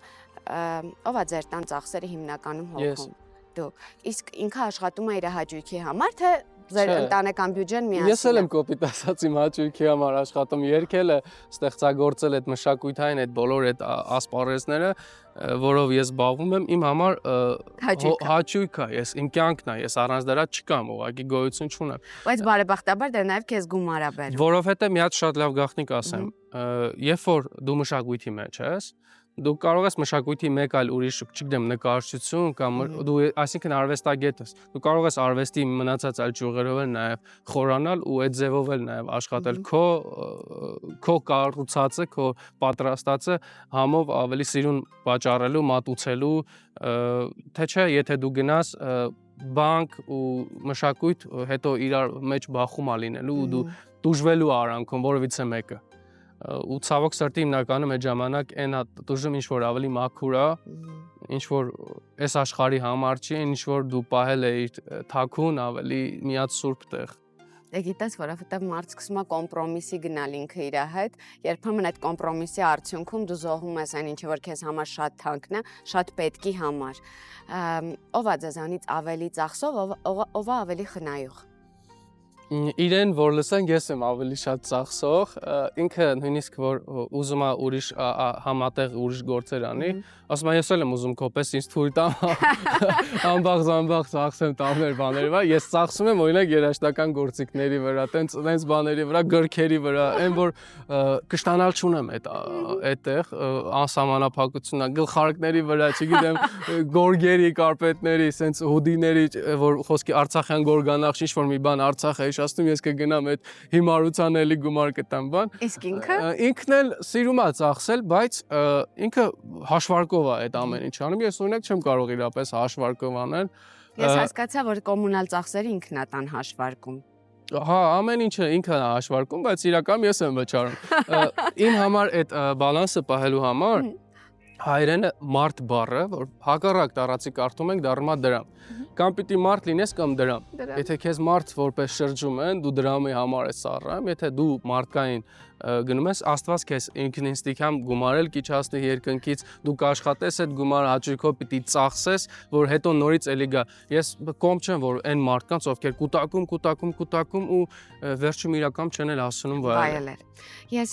ով է ձեր տան ծախսերը հիմնականում հոգում։ Դու։ Իսկ ինքը աշխատում է իր հաճույքի համար, թե ձեր ընտանեկան բյուջեն միասին։ Ես էլ եմ կոպիտ ասած իմ հաճույքի համար աշխատում, երգելը, ստեղծագործել այդ մշակույթային այդ բոլոր այդ ասպարեզները, որով ես զբաղվում եմ, իմ համար հաճույք է, իմ կյանքն է, ես առանց դրա չկամ, ուղղակի գոյություն չունեմ։ Բայց բարեբախտաբար դա նաև քեզ գումար է բերում։ Որովհետև մի հատ շատ լավ գաղտնիք ասեմ, երբ որ դու մշակույթի մեջ ես, դու կարող ես մշակույթի մեկ այլ ուրիշ, չգիտեմ, նկարչություն կամ դու, այսինքն արվեստագետ ես, դու կարող ես արվեստի մնացած այլ ճյուղերով էլ նաև խորանալ ու այդ ձևով էլ նաև աշխատել քո կառուցածը, քո պատրաստածը համով ավելի սիրուն վաճառելու, մատուցելու, թե չէ, եթե դու գնաս բանկ ու մշակույթ, հետո իրար մեջ բախում ա լինելու ու դու տուժվելու արանքում որևիցե մեկը։ Ու ցավոք սրտի հիմնականում այդ ժամանակ այն տուժում ինչ որ ավելի մաքուր է, ինչ որ այս աշխարհի համար չի, ինչ որ դու պահել էիր թաքուն ավելի միած սուրբ տեղ։ Դե գիտես, որովհետև մարդ սկսում է կոմպրոմիսի գնալ ինքը իր հետ, երբեմն այդ կոմպրոմիսի արդյունքում դու զոհում ես այն ինչը որ քեզ համար շատ թանկն է, շատ պետքի համար։ Ով է ձեզանից ավելի ծախսով, ով է ավելի խնայող։ Իրեն որ լսենք ես եմ ավելի շատ ծախսող, ինքը նույնիսկ որ ուզում է ուրիշ համատեղ ուրիշ գործեր անի, ասում է ես էլ եմ ուզում քոպես ինձ թույլ տամ անբաղ ծախսեմ տարբեր բաների վրա, ես ծախսում եմ օրինակ երաժշտական գործիքների վրա, տենց բաների վրա, գրքերի վրա, այն որ կշտանալ չունեմ այդտեղ անսահմանափակությունն է, գլխարկների վրա, չգիտեմ, գորգերի, կարպետների, սենց հուդիների, որ խոսքի Արցախյան գորգանախշ ինչ-որ մի բան Արցախ է հիշացնում, ես կգնամ այդ հիմարության էլի գումար կտամ բան։ Իսկ ինքը Ինքն էլ սիրում է ծախսել, բայց ինքը հաշվարկով է այդ ամեն ինչ անում։ Ես օրինակ չեմ կարող իրապես հաշվարկով անել։ ես հասկացա, որ կոմունալ ծախսերը ինքն է տան հաշվարկում։ Հա, ամեն ինչը ինքն է հաշվարկում, բայց իրականում ես եմ վճարում։ Իմ համար այդ բալանսը պահելու համար հայերենը մարդ բառը, որ հակառակ տարածի կարդում ենք դառնում է դրամ։ Կամ պիտի մարդ լինես կամ դրամ։ Եթե քեզ մարդ որպես շրջում են, դու դրամի համար ես ծառայում, եթե դու մարդկային գնում ես, Աստված քեզ ինքնինստիկամ գումարել կիչացնի երկնքից, դու կաշխատես այդ գումարը հաճույքով պիտի ծախսես, որ հետո նորից էլի գա։ Ես կողմ չեմ, որ այն մարդկանց, ովքեր կուտակում ու վերջում իրական չեն էլ հասնում վայելել։ Ես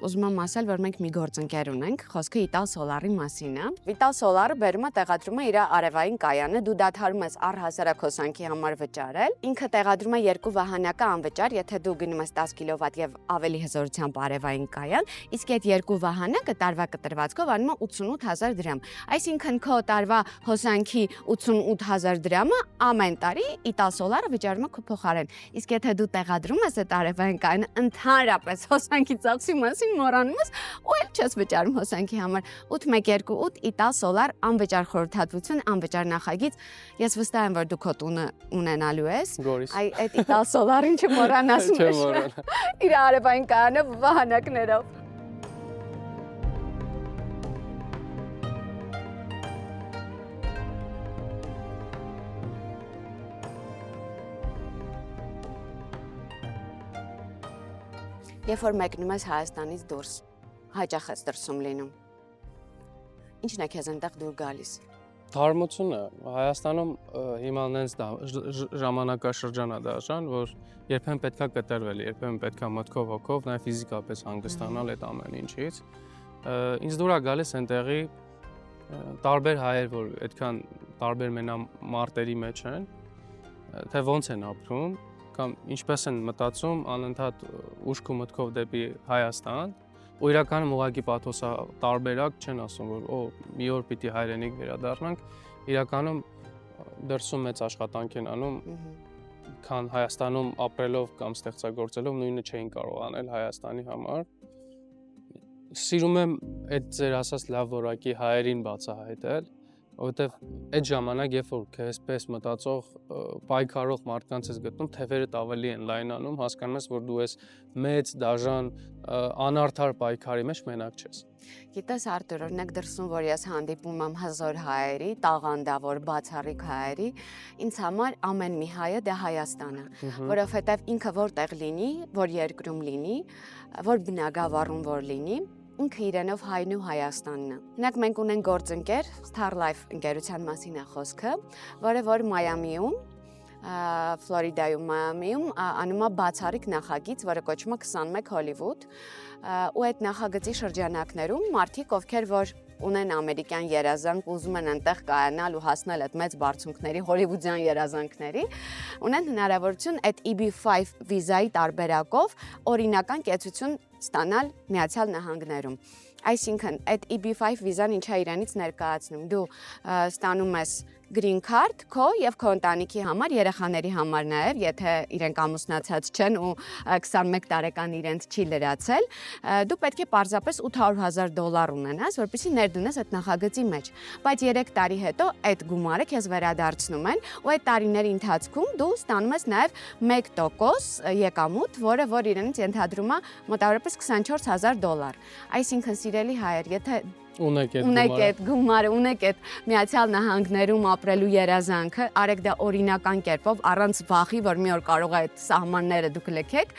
ուզում եմ ասել, որ մենք մի գործընկեր ունենք, խոսքը Ital Solar-ի մասին է։ Ital Solar-ը բերում է տեղադրում է իր արևային կայանը, դու դադարում ես առհասարակ հոսանքի համար վճարել։ Ինքը տեղադրում է 2 վահանակը անվճար, եթե դու գնում ես 10 կիլովատ եւ ավելի հզորությամբ արևային կայան, իսկ այդ 2 վահանակը տարվա կտրվածքով անում է 88000 դրամ։ Այսինքն քո տարվա հոսանքի 88000 դրամը ամեն տարի Ital Solar-ը վճարում է քո փոխարեն։ Իսկ եթե դու տեղադրում ես այդ արևային կայանը, ընդհանրապես հոսանքի ծախսի մասին մոռանում ես, ու էլ չես վճարում հոսանքի համար։ 8128 Ital Solar անվճար խորհրդատվություն, անվճար նախագիծ։ Ես վստահ եմ, որ դու քո տունը ունենալու ես։ Այդ Ital Solar-ին չմոռանաս։ Իր արևային կայանը վահանակներով։ Երբ որ մեկնում ես Հայաստանից դուրս, հաճախ ես դրսում լինում։ Ինչն է քեզ այնտեղ դուր գալիս։ Թարմությունը Հայաստանում հիմա նենց ժամանակաշրջան է դաժան, որ երբեմն պետքա կտրվել, երբեմն պետքա մտքով հոգով, նաև ֆիզիկապես հանգստանալ այդ ամեն ինչից։ Ինձ դուր է գալիս այնտեղի տարբեր հայեր, որ այդքան տարբեր մենամարտերի մեջ են, թե ոնց են ապրում, կամ ինչպես են մտածում անընդհատ ուշք ու մտքով դեպի Հայաստան, ու իրականում ուղղակի պաթոսա տարբերակ չեն ասում, որ մի օր պիտի հայրենիք վերադառնանք, իրականում դրսում մեծ աշխատանք են անում, քան Հայաստանում ապրելով կամ ստեղծագործելով նույնը չէին կարող անել Հայաստանի համար։ Սիրում եմ այդ ձեր ասած լավ որակի հայերին բացահայտել, որովհետև այդ ժամանակ, երբ որ քեզպես մտածող, պայքարող մարդկանց ես գտնում, թևերդ ավելի են լայնանում, հասկանում ես, որ դու ես մեծ, դաժան, անարդար պայքարի մեջ մենակ չես։ Գիտես Արտուր, օրինակ դրսում, որ ես հանդիպում եմ հզոր հայերի, տաղանդավոր, բացառիկ հայերի, ինձ համար ամեն մի հայը դա Հայաստանը, որովհետև ինքը որտեղ լինի, որ երկրում լինի, որ բնակավարում որ լինի, ինքը իրենով հայն ու Հայաստանն է։ Օրինակ մենք ունենք գործընկեր, Star Life ընկերության մասին է խոսքը, որը որ Մայամիում, Ֆլորիդայում Մայամիում անում է բացառիկ նախագիծ, որը կոչվում է 21 Հոլիվուդ, ու այդ նախագծի շրջանակներում մարդիկ, ովքեր որ ունեն ամերիկյան երազանք, ուզում են այնտեղ կայանալ ու հասնել այդ մեծ բարձունքների, հոլիվուդյան երազանքների, ունեն հնարավորություն այդ EB5 վիզայի տարբերակով օրինական կեցություն ստանալ Միացյալ Նահանգներում։ Այսինքն, այդ EB5 վիզան ինչա իրանից ներկայացնում, դու ստանում ես green card քո եւ քո ընտանիքի համար, երեխաների համար նաեւ, եթե իրենք ամուսնացած չեն ու 21 տարեկան իրենց չի լրացել, դու պետք է պարզապես $800,000 ունենաս, որպեսզի ներդնես այդ նախագծի մեջ։ Բայց 3 տարի հետո այդ գումարը քեզ վերադարձնում են, ու այդ տարիների ընթացքում դու ստանում ես նաեւ 1% եկամուտ, որը որ իրենից ենթադրում է մոտավորապես $24,000։ Այսինքն, սիրելի հայեր, եթե ունեք այդ գումարը, ունեք այդ Միացյալ Նահանգներում ապրելու երազանքը, արեք դա օրինական կերպով, առանց վախի, որ մի օր կարող է այդ սահմանները դուք լքեք,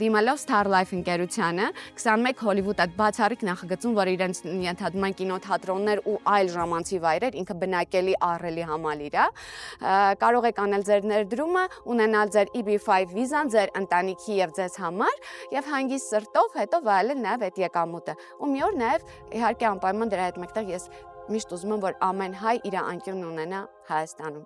դիմելով Star Life ընկերությանը, 21 Հոլիվուդ այդ բացառիկ նախագծում, որ իրենց ենթադրում են կինոթատրոններ ու այլ ժամանցի վայրեր, ինքը բնակելի ահռելի համալիր է, կարող եք անել ձեր ներդրումը, ունենալ ձեր EB5 վիզան ձեր ընտանիքի եւ ձեզ համար եւ հանգիստ սրտով հետո վայելել նաեւ այդ եկամուտը։ Ու մի օր նաեւ իհարկե անպայման դրա հետ մեկտեղ ես միշտ ուզում եմ, որ ամեն հայ իր անկյունն ունենա Հայաստանում։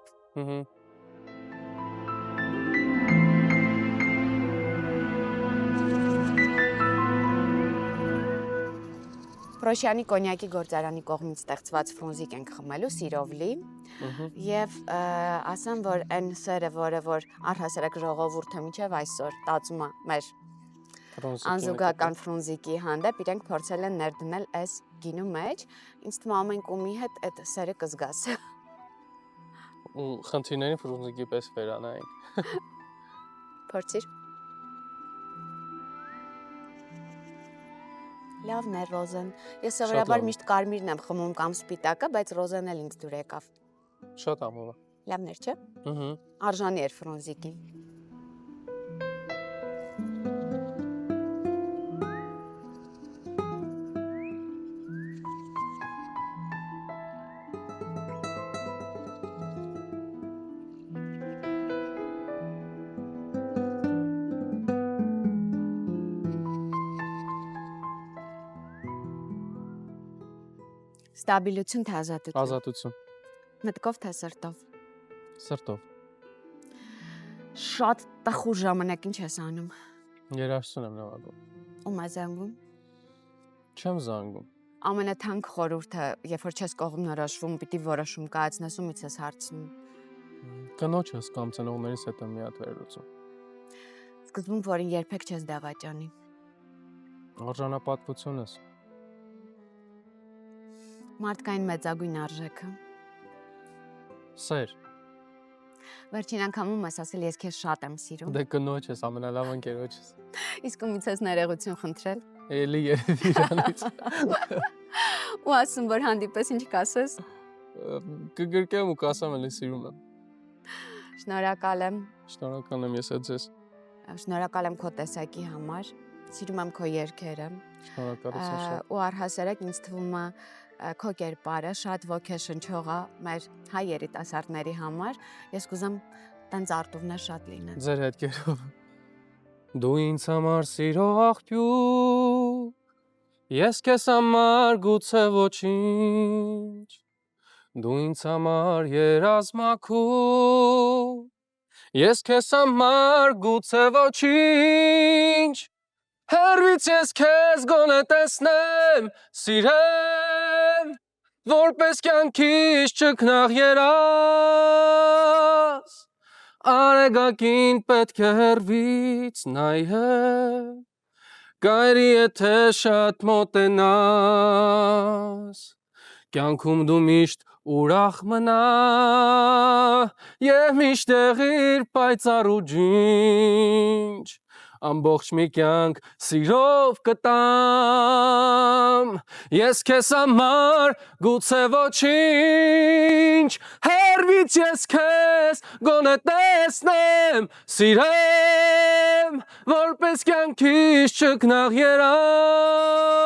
Պրոշյանի կոնյակի գործարանի կողմից ստեղծված ֆրունզիկ ենք խմելու սիրով լի եւ ասեմ, որ այն սերը, որ առհասարակ ժողովուրդը մինչեւ այսօր տածում է մեր անզուգական ֆրունզիկի հանդեպ, իրենք փորձել են ներդնել այս գինու մեջ, ինձ թվում է ամեն կումի հետ այդ սերը կզգաս։ Ու խնդիրներին ֆրունզիկի պես վերանայինք։ Փորձիր։ Լավն է ռոզեն։ Ես սովորաբար միշտ կարմիրն եմ խմում կամ սպիտակը, բայց ռոզեն էլ ինձ դուր եկավ։ Շատ ամոր է։ Լավն էր, չէ՞։ Արժանի էր ֆրունզիկին։ Ստաբիլություն թե ազատություն։ Ազատություն։ Մտքով թե սրտով։ Սրտով։ Շատ տխուր ժամանակ ինչ ես անում։ Երաժշտություն եմ նվագում։ Ում ես զանգում։ Չեմ զանգում։ Ամենաթանկ խորհուրդը, երբ որ չես կողմնորոշվում, պիտի որոշում կայացնես, ումից ես հարցնում։ Կնոջս կամ ծնողներիս հետ եմ մի հատ վերլուծում։ Սկզբում, որին երբեք չես դավաճանի։ Արժանապատվությունս։ Մարդկային մեծագույն արժեքը։ Սեր։ Վերջին անգամում ես ասել ես քեզ շատ եմ սիրում։ Դե կնոջս, ամենալավ ընկերոջս։ Իսկ ումից ես ներողություն խնդրել։ Էլի երևի իրանից։ Ու ասում, որ հանդիպես ինչ կասես։ Կգրկեմ ու կասեմ էլի սիրում եմ։ Շնորհակալ եմ։ Շնորհակալ եմ ես ձեզ։ Շնորհակալ եմ քո տեսակի համար։ Սիրում եմ քո երգերը։ Շնորհակալություն շատ։ Ու առհասարակ ինձ թվում է քո կերպարը շատ ոգեշնչող է մեր հայ երիտասարդների համար։ Ես կուզեմ տենց արտուվներ շատ լինեն։ Ձեր հետքերով։ Դու ինձ համար սիրո աղբյուր, ես քեզ համար գուցե ոչինչ, դու ինձ համար երազմաքուր, ես քեզ համար գուցե ոչինչ, հեռվից ես քեզ գոնե տեսնեմ, սիրեմ, որպես կյանքիս ճգնաղ երազ, արեգակին պետք է հեռվից նայել, գայրի եթե շատ մոտենաս, կյանքում դու միշտ ուրախ մնա, և միշտ եղիր պայծառ ու ջինջ, ամբողջ մի կյանք սիրով կտամ, ես քեզ համար գուցե ոչինչ, հեռվից ես քեզ գոնե տեսնեմ, սիրեմ, որպես կյանքիս ճգնաղ երազ,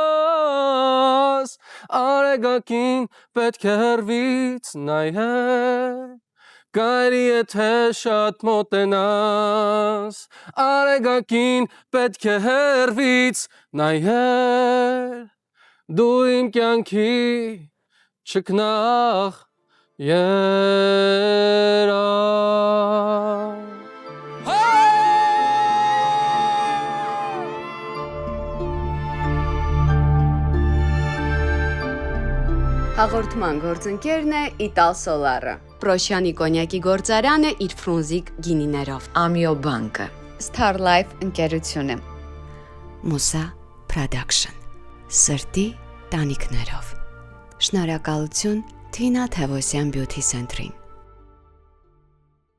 արեգակին պետք է հեռվից նայել, գայրի եթե շատ մոտենաս, արեգակին պետք է հեռվից նայել, դու իմ կյանքի ճգնաղ երազ։ Հաղորդման գործընկերն է Իտալ Սոլարը, Պրոշյանի կոնյակի գործարանը իր ֆրունզիկ գինիներով, Ամիո բանկը, Star Life ընկերությունը, Musa Production, սրտի տանիքներով։ Շնորհակալություն Թինա Թևոսյան Beauty Center-ին։